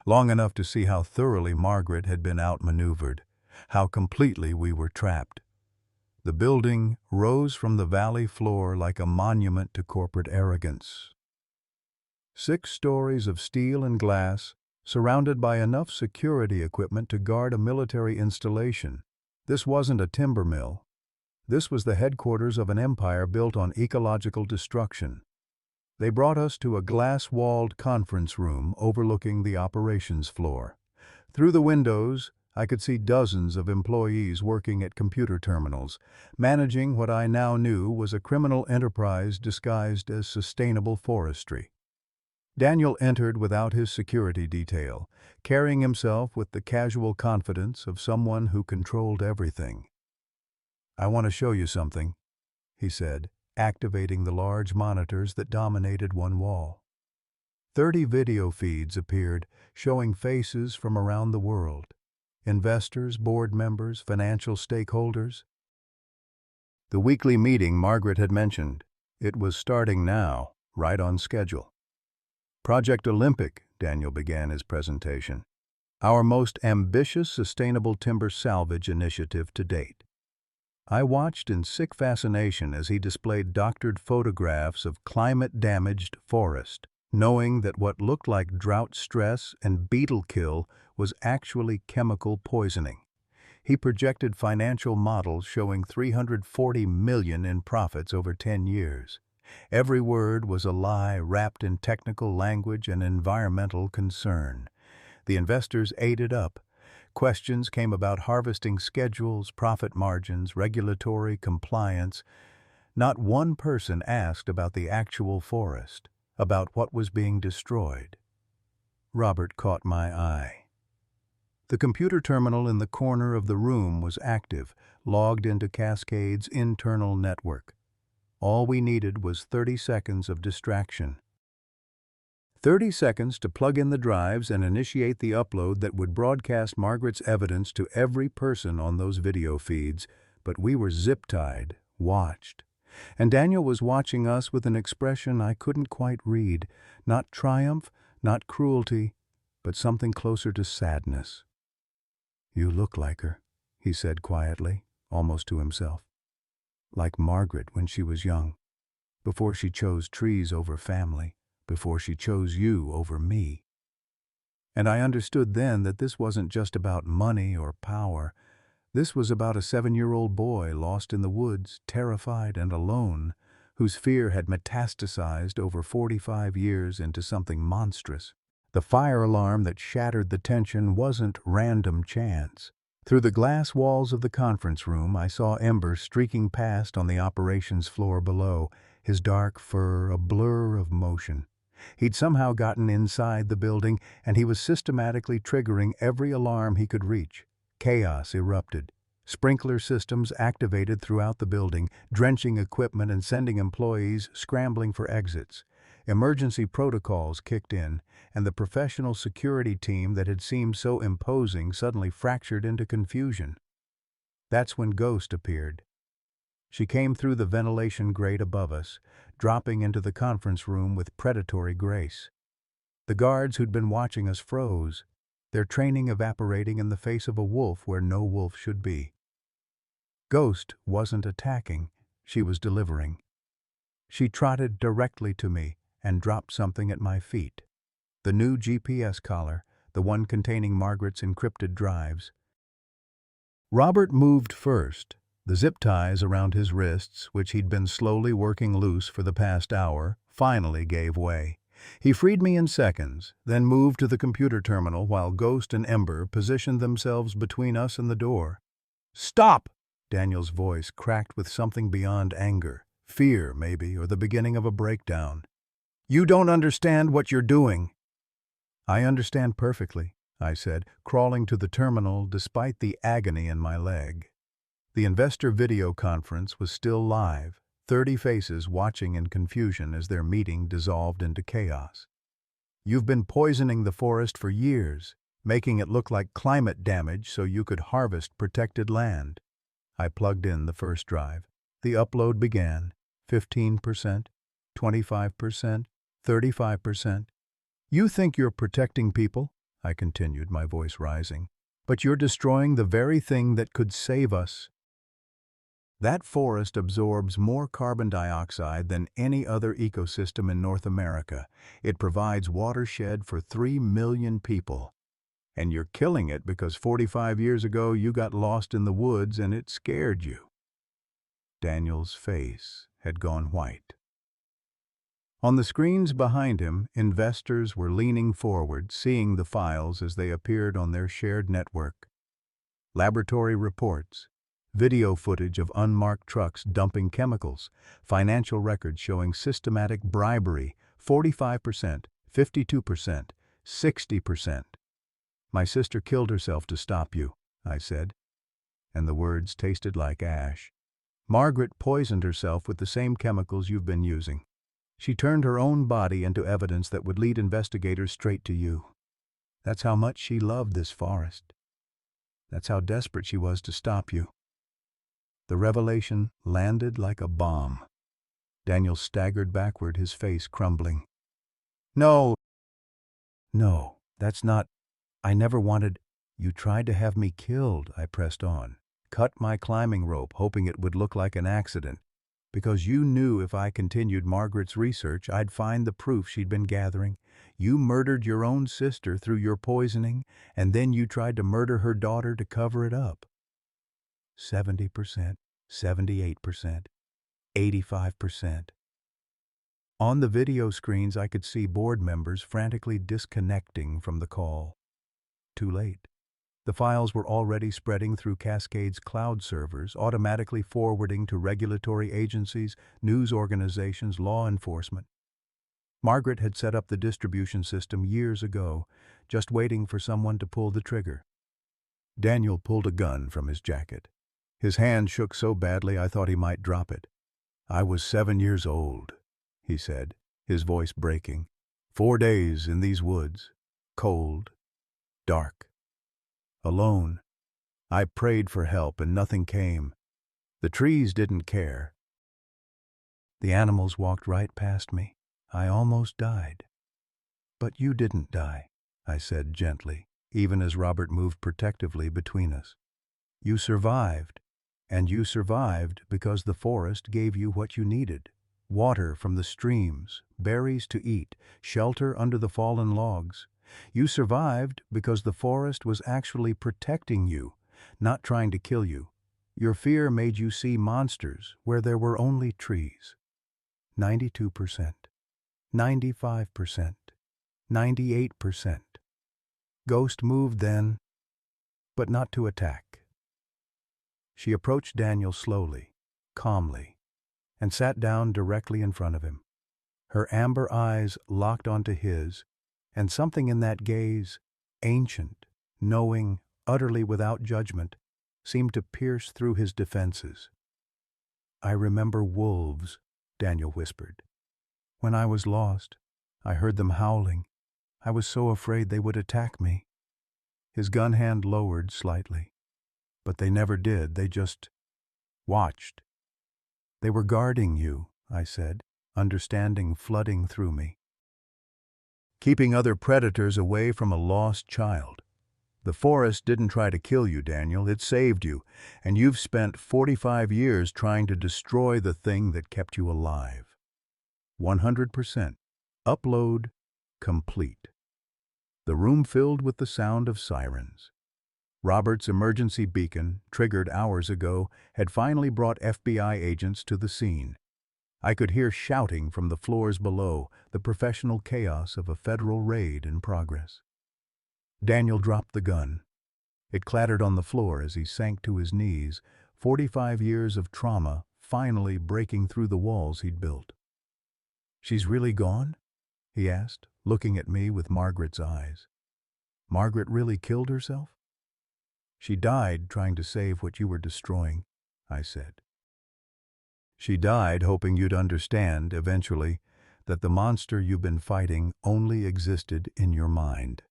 Long enough to see how thoroughly Margaret had been outmaneuvered, how completely we were trapped. The building rose from the valley floor like a monument to corporate arrogance. 6 stories of steel and glass, surrounded by enough security equipment to guard a military installation. This wasn't a timber mill. This was the headquarters of an empire built on ecological destruction. They brought us to a glass-walled conference room overlooking the operations floor. Through the windows, I could see dozens of employees working at computer terminals, managing what I now knew was a criminal enterprise disguised as sustainable forestry. Daniel entered without his security detail, carrying himself with the casual confidence of someone who controlled everything. "I want to show you something," he said, activating the large monitors that dominated one wall. 30 video feeds appeared, showing faces from around the world. Investors, board members, financial stakeholders. The weekly meeting Margaret had mentioned. It was starting now, right on schedule. "Project Olympic," Daniel began his presentation. "Our most ambitious sustainable timber salvage initiative to date." I watched in sick fascination as he displayed doctored photographs of climate-damaged forest, knowing that what looked like drought stress and beetle kill was actually chemical poisoning. He projected financial models showing $340 million in profits over 10 years. Every word was a lie wrapped in technical language and environmental concern. The investors ate it up. Questions came about harvesting schedules, profit margins, regulatory compliance. Not one person asked about the actual forest, about what was being destroyed. Robert caught my eye. The computer terminal in the corner of the room was active, logged into Cascade's internal network. All we needed was 30 seconds of distraction. 30 seconds to plug in the drives and initiate the upload that would broadcast Margaret's evidence to every person on those video feeds, but we were zip-tied, watched. And Daniel was watching us with an expression I couldn't quite read, not triumph, Not cruelty, but something closer to sadness. "You look like her," he said quietly, almost to himself. "Like Margaret when she was young, before she chose trees over family, before she chose you over me." And I understood then that this wasn't just about money or power. This was about a 7-year-old boy lost in the woods, terrified and alone, whose fear had metastasized over 45 years into something monstrous. The fire alarm that shattered the tension wasn't random chance. Through the glass walls of the conference room, I saw Ember streaking past on the operations floor below, his dark fur a blur of motion. He'd somehow gotten inside the building, and he was systematically triggering every alarm he could reach. Chaos erupted. Sprinkler systems activated throughout the building, drenching equipment and sending employees scrambling for exits. Emergency protocols kicked in, and the professional security team that had seemed so imposing suddenly fractured into confusion. That's when Ghost appeared. She came through the ventilation grate above us, dropping into the conference room with predatory grace. The guards who'd been watching us froze, their training evaporating in the face of a wolf where no wolf should be. Ghost wasn't attacking, she was delivering. She trotted directly to me and dropped something at my feet. The new GPS collar, the one containing Margaret's encrypted drives. Robert moved first. The zip ties around his wrists, which he'd been slowly working loose for the past hour, finally gave way. He freed me in seconds, then moved to the computer terminal while Ghost and Ember positioned themselves between us and the door. "Stop!" Daniel's voice cracked with something beyond anger. Fear, maybe, or the beginning of a breakdown. "You don't understand what you're doing." "I understand perfectly," I said, crawling to the terminal despite the agony in my leg. The investor video conference was still live, 30 faces watching in confusion as their meeting dissolved into chaos. "You've been poisoning the forest for years, making it look like climate damage so you could harvest protected land." I plugged in the first drive. The upload began. 15%, 25%, 35%. "You think you're protecting people," I continued, my voice rising, "but you're destroying the very thing that could save us. That forest absorbs more carbon dioxide than any other ecosystem in North America. It provides watershed for 3 million people. And you're killing it because 45 years ago you got lost in the woods and it scared you." Daniel's face had gone white. On the screens behind him, investors were leaning forward, seeing the files as they appeared on their shared network. Laboratory reports, video footage of unmarked trucks dumping chemicals, financial records showing systematic bribery, 45%, 52%, 60%. "My sister killed herself to stop you," I said, and the words tasted like ash. "Margaret poisoned herself with the same chemicals you've been using. She turned her own body into evidence that would lead investigators straight to you. That's how much she loved this forest. That's how desperate she was to stop you." The revelation landed like a bomb. Daniel staggered backward, his face crumbling. "No, that's not. I never wanted—" "You tried to have me killed," I pressed on. "Cut my climbing rope, hoping it would look like an accident. Because you knew if I continued Margaret's research, I'd find the proof she'd been gathering. You murdered your own sister through your poisoning, and then you tried to murder her daughter to cover it up." 70%, 78%, 85%. On the video screens, I could see board members frantically disconnecting from the call. Too late. The files were already spreading through Cascade's cloud servers, automatically forwarding to regulatory agencies, news organizations, law enforcement. Margaret had set up the distribution system years ago, just waiting for someone to pull the trigger. Daniel pulled a gun from his jacket. His hand shook so badly I thought he might drop it. "I was 7 years old," he said, his voice breaking. 4 days in these woods, cold, dark, alone. I prayed for help and nothing came. The trees didn't care. The animals walked right past me. I almost died. But you didn't die, I said gently, even as Robert moved protectively between us. You survived, and you survived because the forest gave you what you needed. Water from the streams, berries to eat, shelter under the fallen logs. You survived because the forest was actually protecting you, not trying to kill you. Your fear made you see monsters where there were only trees. 92%, 95%, 98%. Ghost moved then, but not to attack. She approached Daniel slowly, calmly, and sat down directly in front of him. Her amber eyes locked onto his, and something in that gaze, ancient, knowing, utterly without judgment, seemed to pierce through his defenses. I remember wolves, Daniel whispered. When I was lost, I heard them howling. I was so afraid they would attack me. His gun hand lowered slightly. But they never did, they just watched. They were guarding you, I said, understanding flooding through me. Keeping other predators away from a lost child. The forest didn't try to kill you, Daniel, it saved you, and you've spent 45 years trying to destroy the thing that kept you alive. 100%. Upload complete. The room filled with the sound of sirens. Robert's emergency beacon, triggered hours ago, had finally brought FBI agents to the scene. I could hear shouting from the floors below, the professional chaos of a federal raid in progress. Daniel dropped the gun. It clattered on the floor as he sank to his knees, 45 years of trauma finally breaking through the walls he'd built. "She's really gone?" he asked, looking at me with Margaret's eyes. "Margaret really killed herself?" "She died trying to save what you were destroying," I said. "She died hoping you'd understand, eventually, that the monster you've been fighting only existed in your mind."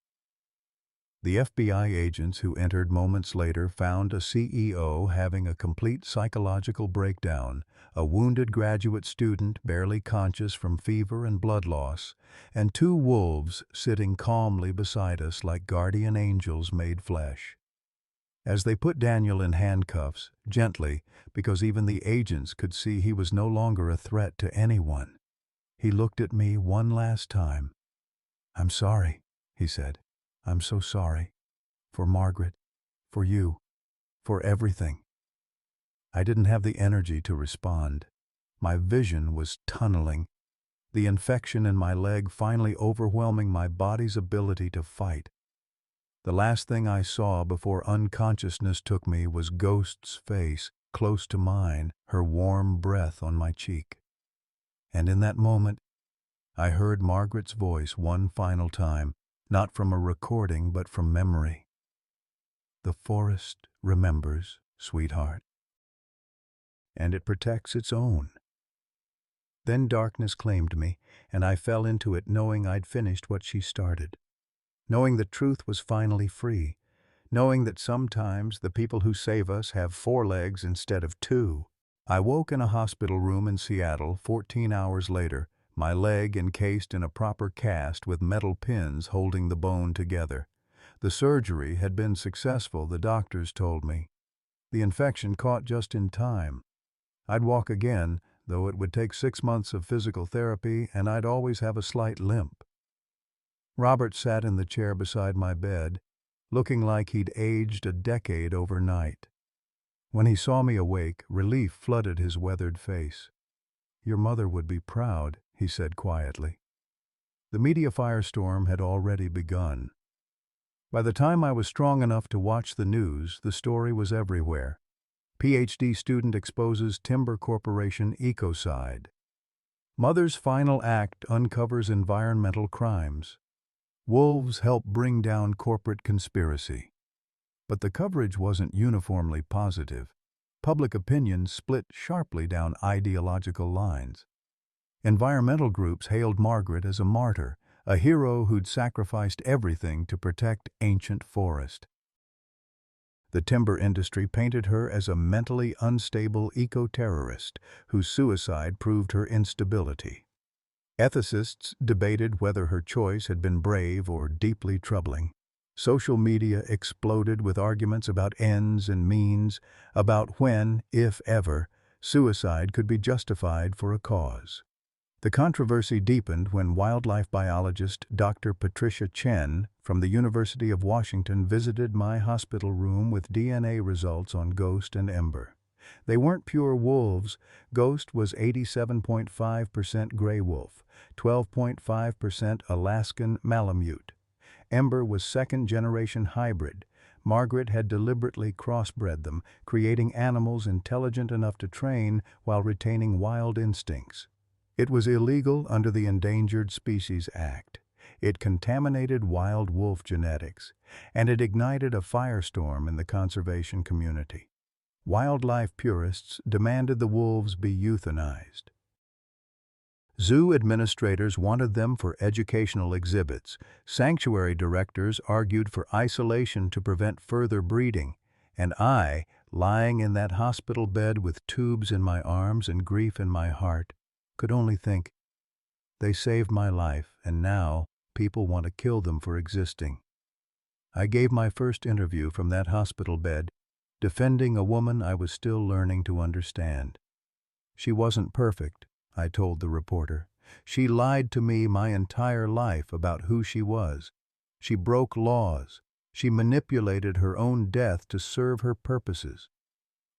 The FBI agents who entered moments later found a CEO having a complete psychological breakdown, a wounded graduate student barely conscious from fever and blood loss, and two wolves sitting calmly beside us like guardian angels made flesh. As they put Daniel in handcuffs, gently, because even the agents could see he was no longer a threat to anyone, he looked at me one last time. "I'm sorry," he said. "I'm so sorry. For Margaret, for you, for everything." I didn't have the energy to respond. My vision was tunneling, the infection in my leg finally overwhelming my body's ability to fight. The last thing I saw before unconsciousness took me was Ghost's face, close to mine, her warm breath on my cheek. And in that moment, I heard Margaret's voice one final time, not from a recording but from memory. "The forest remembers, sweetheart. And it protects its own." Then darkness claimed me, and I fell into it knowing I'd finished what she started. Knowing the truth was finally free. Knowing that sometimes the people who save us have 4 legs instead of 2. I woke in a hospital room in Seattle 14 hours later, my leg encased in a proper cast with metal pins holding the bone together. The surgery had been successful, the doctors told me. The infection caught just in time. I'd walk again, though it would take 6 months of physical therapy and I'd always have a slight limp. Robert sat in the chair beside my bed, looking like he'd aged a decade overnight. When he saw me awake, relief flooded his weathered face. "Your mother would be proud," he said quietly. The media firestorm had already begun. By the time I was strong enough to watch the news, the story was everywhere. PhD student exposes timber corporation ecocide. Mother's final act uncovers environmental crimes. Wolves help bring down corporate conspiracy. But the coverage wasn't uniformly positive. Public opinion split sharply down ideological lines. Environmental groups hailed Margaret as a martyr, a hero who'd sacrificed everything to protect ancient forest. The timber industry painted her as a mentally unstable eco-terrorist whose suicide proved her instability. Ethicists debated whether her choice had been brave or deeply troubling. Social media exploded with arguments about ends and means, about when, if ever, suicide could be justified for a cause. The controversy deepened when wildlife biologist Dr. Patricia Chen from the University of Washington visited my hospital room with DNA results on Ghost and Ember. They weren't pure wolves. Ghost was 87.5% gray wolf, 12.5% Alaskan Malamute. Ember was second-generation hybrid. Margaret had deliberately crossbred them, creating animals intelligent enough to train while retaining wild instincts. It was illegal under the Endangered Species Act. It contaminated wild wolf genetics, and it ignited a firestorm in the conservation community. Wildlife purists demanded the wolves be euthanized. Zoo administrators wanted them for educational exhibits. Sanctuary directors argued for isolation to prevent further breeding. And I, lying in that hospital bed with tubes in my arms and grief in my heart, could only think, they saved my life, and now people want to kill them for existing. I gave my first interview from that hospital bed, defending a woman I was still learning to understand. She wasn't perfect, I told the reporter. She lied to me my entire life about who she was. She broke laws. She manipulated her own death to serve her purposes.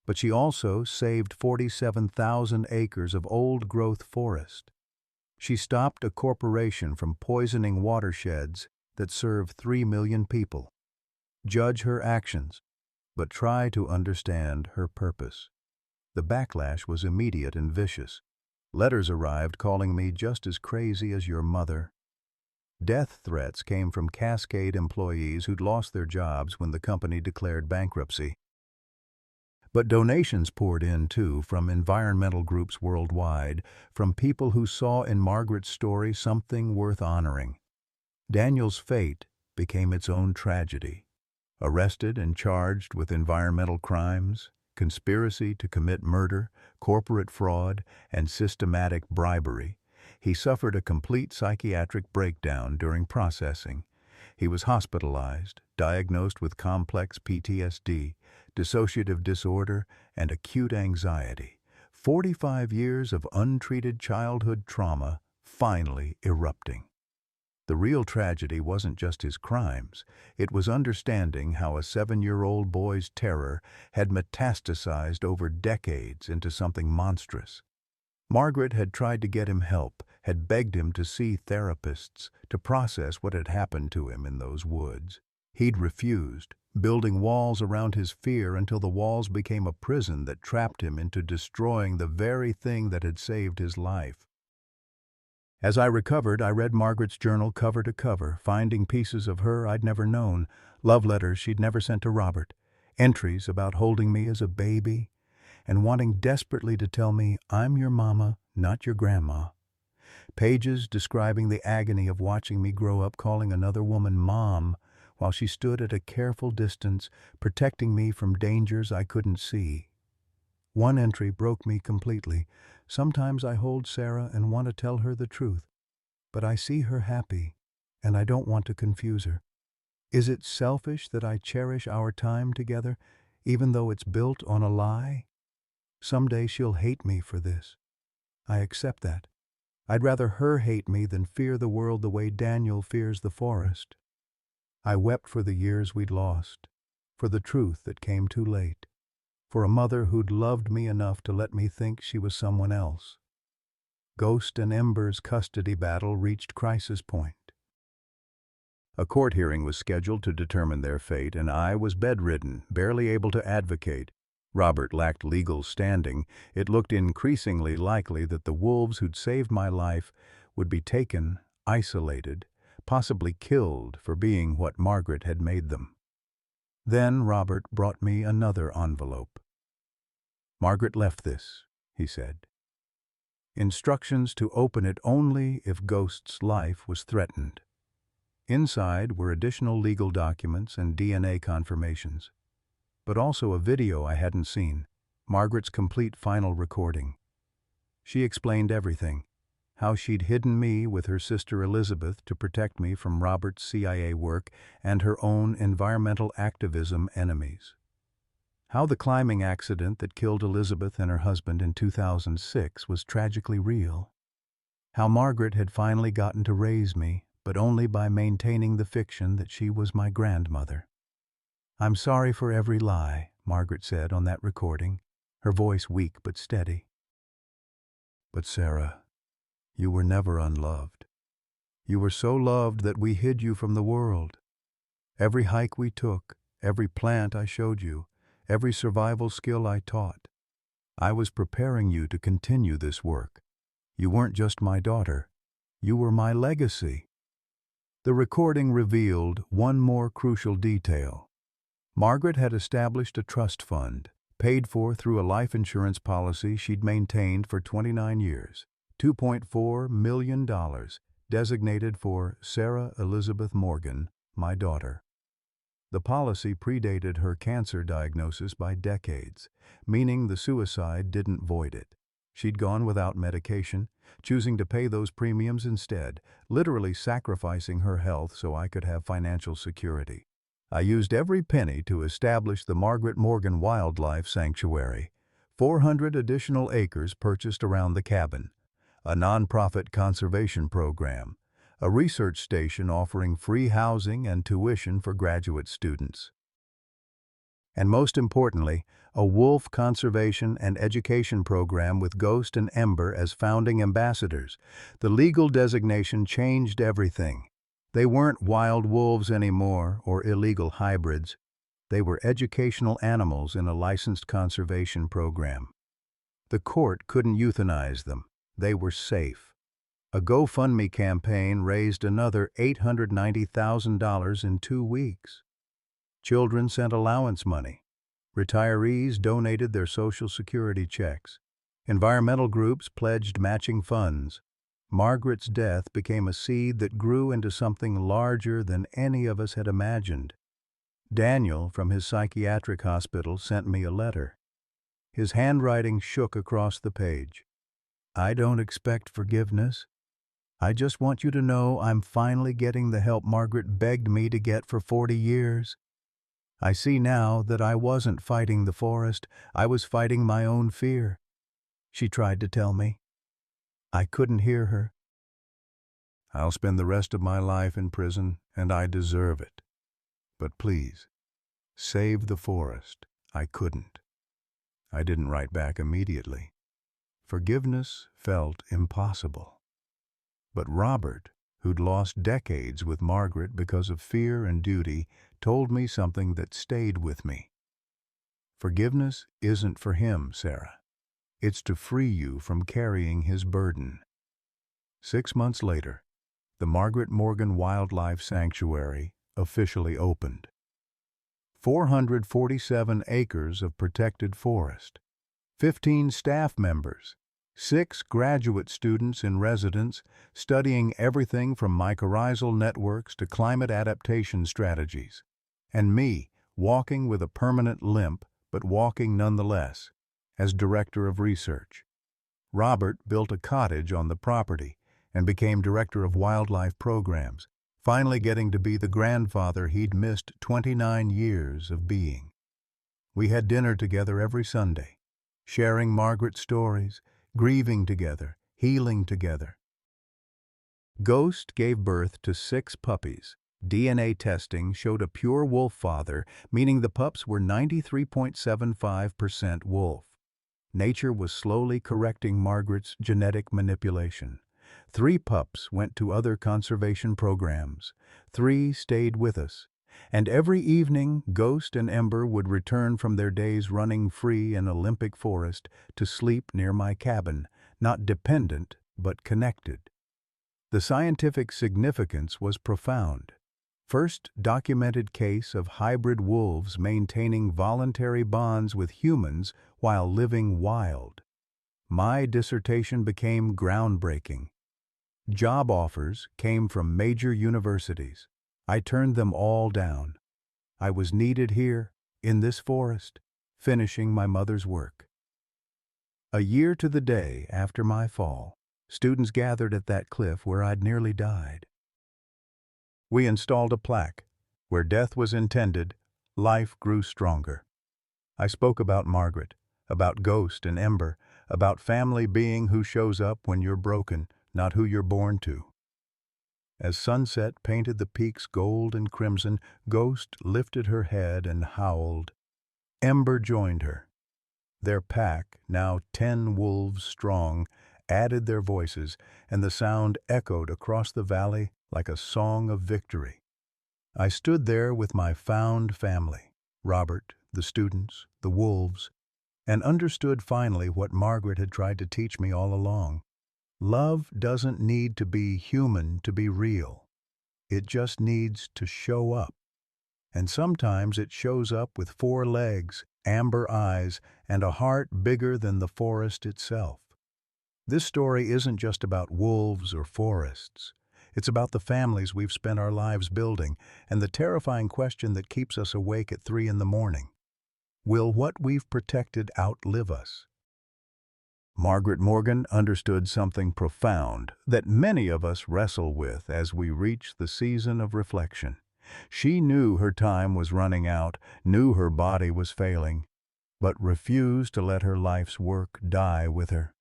But she also saved 47,000 acres of old-growth forest. She stopped a corporation from poisoning watersheds that serve 3 million people. Judge her actions, but try to understand her purpose. The backlash was immediate and vicious. Letters arrived calling me just as crazy as your mother. Death threats came from Cascade employees who'd lost their jobs when the company declared bankruptcy. But donations poured in, too, from environmental groups worldwide, from people who saw in Margaret's story something worth honoring. Daniel's fate became its own tragedy. Arrested and charged with environmental crimes, conspiracy to commit murder, corporate fraud, and systematic bribery, he suffered a complete psychiatric breakdown during processing. He was hospitalized, diagnosed with complex PTSD, dissociative disorder, and acute anxiety. 45 years of untreated childhood trauma finally erupting. The real tragedy wasn't just his crimes. It was understanding how a 7-year-old boy's terror had metastasized over decades into something monstrous. Margaret had tried to get him help, had begged him to see therapists to process what had happened to him in those woods. He'd refused, building walls around his fear until the walls became a prison that trapped him into destroying the very thing that had saved his life. As I recovered, I read Margaret's journal cover to cover, finding pieces of her I'd never known, love letters she'd never sent to Robert, entries about holding me as a baby, and wanting desperately to tell me, I'm your mama, not your grandma. Pages describing the agony of watching me grow up calling another woman mom, while she stood at a careful distance, protecting me from dangers I couldn't see. One entry broke me completely. Sometimes I hold Sarah and want to tell her the truth, but I see her happy, and I don't want to confuse her. Is it selfish that I cherish our time together, even though it's built on a lie? Someday she'll hate me for this. I accept that. I'd rather her hate me than fear the world the way Daniel fears the forest. I wept for the years we'd lost, for the truth that came too late, for a mother who'd loved me enough to let me think she was someone else. Ghost and Ember's custody battle reached crisis point. A court hearing was scheduled to determine their fate, and I was bedridden, barely able to advocate. Robert lacked legal standing. It looked increasingly likely that the wolves who'd saved my life would be taken, isolated, possibly killed for being what Margaret had made them. Then Robert brought me another envelope. Margaret left this, he said. Instructions to open it only if Ghost's life was threatened. Inside were additional legal documents and DNA confirmations, but also a video I hadn't seen, Margaret's complete final recording. She explained everything. how she'd hidden me with her sister Elizabeth to protect me from Robert's CIA work and her own environmental activism enemies. How the climbing accident that killed Elizabeth and her husband in 2006 was tragically real. How Margaret had finally gotten to raise me, but only by maintaining the fiction that she was my grandmother. "I'm sorry for every lie," Margaret said on that recording, her voice weak but steady. "But Sarah, you were never unloved. You were so loved that we hid you from the world. Every hike we took, every plant I showed you, every survival skill I taught. I was preparing you to continue this work. You weren't just my daughter. You were my legacy." The recording revealed one more crucial detail. Margaret had established a trust fund, paid for through a life insurance policy she'd maintained for 29 years, $2.4 million, designated for Sarah Elizabeth Morgan, my daughter. The policy predated her cancer diagnosis by decades, meaning the suicide didn't void it. She'd gone without medication, choosing to pay those premiums instead, literally sacrificing her health so I could have financial security. I used every penny to establish the Margaret Morgan Wildlife Sanctuary, 400 additional acres purchased around the cabin, a nonprofit conservation program, a research station offering free housing and tuition for graduate students, and most importantly, a wolf conservation and education program with Ghost and Ember as founding ambassadors. The legal designation changed everything. They weren't wild wolves anymore or illegal hybrids. They were educational animals in a licensed conservation program. The court couldn't euthanize them. They were safe. A GoFundMe campaign raised another $890,000 in 2 weeks. Children sent allowance money. Retirees donated their Social Security checks. Environmental groups pledged matching funds. Margaret's death became a seed that grew into something larger than any of us had imagined. Daniel, from his psychiatric hospital, sent me a letter. His handwriting shook across the page. "I don't expect forgiveness. I just want you to know I'm finally getting the help Margaret begged me to get for 40 years. I see now that I wasn't fighting the forest, I was fighting my own fear," she tried to tell me. I couldn't hear her. "I'll spend the rest of my life in prison, and I deserve it. But please, save the forest." I couldn't. I didn't write back immediately. Forgiveness felt impossible. But Robert, who'd lost decades with Margaret because of fear and duty, told me something that stayed with me. "Forgiveness isn't for him, Sarah. It's to free you from carrying his burden." 6 months later, the Margaret Morgan Wildlife Sanctuary officially opened. 447 acres of protected forest, 15 staff members, 6 graduate students in residence studying everything from mycorrhizal networks to climate adaptation strategies, and me walking with a permanent limp, but walking nonetheless, as director of research. Robert built a cottage on the property and became director of wildlife programs, finally getting to be the grandfather he'd missed 29 years of being. We had dinner together every Sunday, sharing Margaret's stories, grieving together, healing together. Ghost gave birth to 6 puppies. DNA testing showed a pure wolf father, meaning the pups were 93.75% wolf. Nature was slowly correcting Margaret's genetic manipulation. 3 pups went to other conservation programs. 3 stayed with us. And every evening, Ghost and Ember would return from their days running free in Olympic Forest to sleep near my cabin, not dependent, but connected. The scientific significance was profound. First documented case of hybrid wolves maintaining voluntary bonds with humans while living wild. My dissertation became groundbreaking. Job offers came from major universities. I turned them all down. I was needed here, in this forest, finishing my mother's work. A year to the day after my fall, Students gathered at that cliff where I'd nearly died. We installed a plaque. Where death was intended, life grew stronger. I spoke about Margaret, about Ghost and Ember, about family being who shows up when you're broken, not who you're born to. As sunset painted the peaks gold and crimson, Ghost lifted her head and howled. Ember joined her. Their pack, now 10 wolves strong, added their voices, and the sound echoed across the valley like a song of victory. I stood there with my found family, Robert, the students, the wolves, and understood finally what Margaret had tried to teach me all along. Love doesn't need to be human to be real. It just needs to show up. And sometimes it shows up with 4 legs, amber eyes, and a heart bigger than the forest itself. This story isn't just about wolves or forests. It's about the families we've spent our lives building and the terrifying question that keeps us awake at 3 in the morning. Will what we've protected outlive us? Margaret Morgan understood something profound that many of us wrestle with as we reach the season of reflection. She knew her time was running out, knew her body was failing, but refused to let her life's work die with her.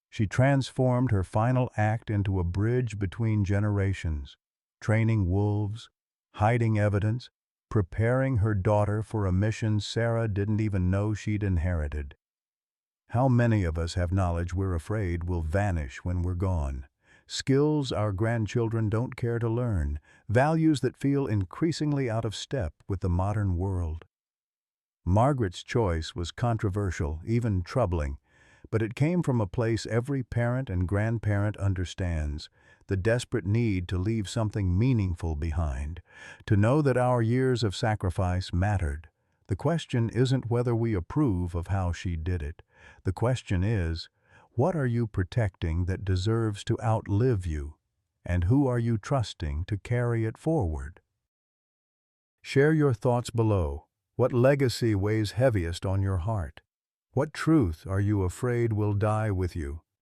She transformed her final act into a bridge between generations, training wolves, hiding evidence, preparing her daughter for a mission Sarah didn't even know she'd inherited. How many of us have knowledge we're afraid will vanish when we're gone? Skills our grandchildren don't care to learn, values that feel increasingly out of step with the modern world. Margaret's choice was controversial, even troubling, but it came from a place every parent and grandparent understands, the desperate need to leave something meaningful behind, to know that our years of sacrifice mattered. The question isn't whether we approve of how she did it. The question is, what are you protecting that deserves to outlive you, and who are you trusting to carry it forward? Share your thoughts below. What legacy weighs heaviest on your heart? What truth are you afraid will die with you?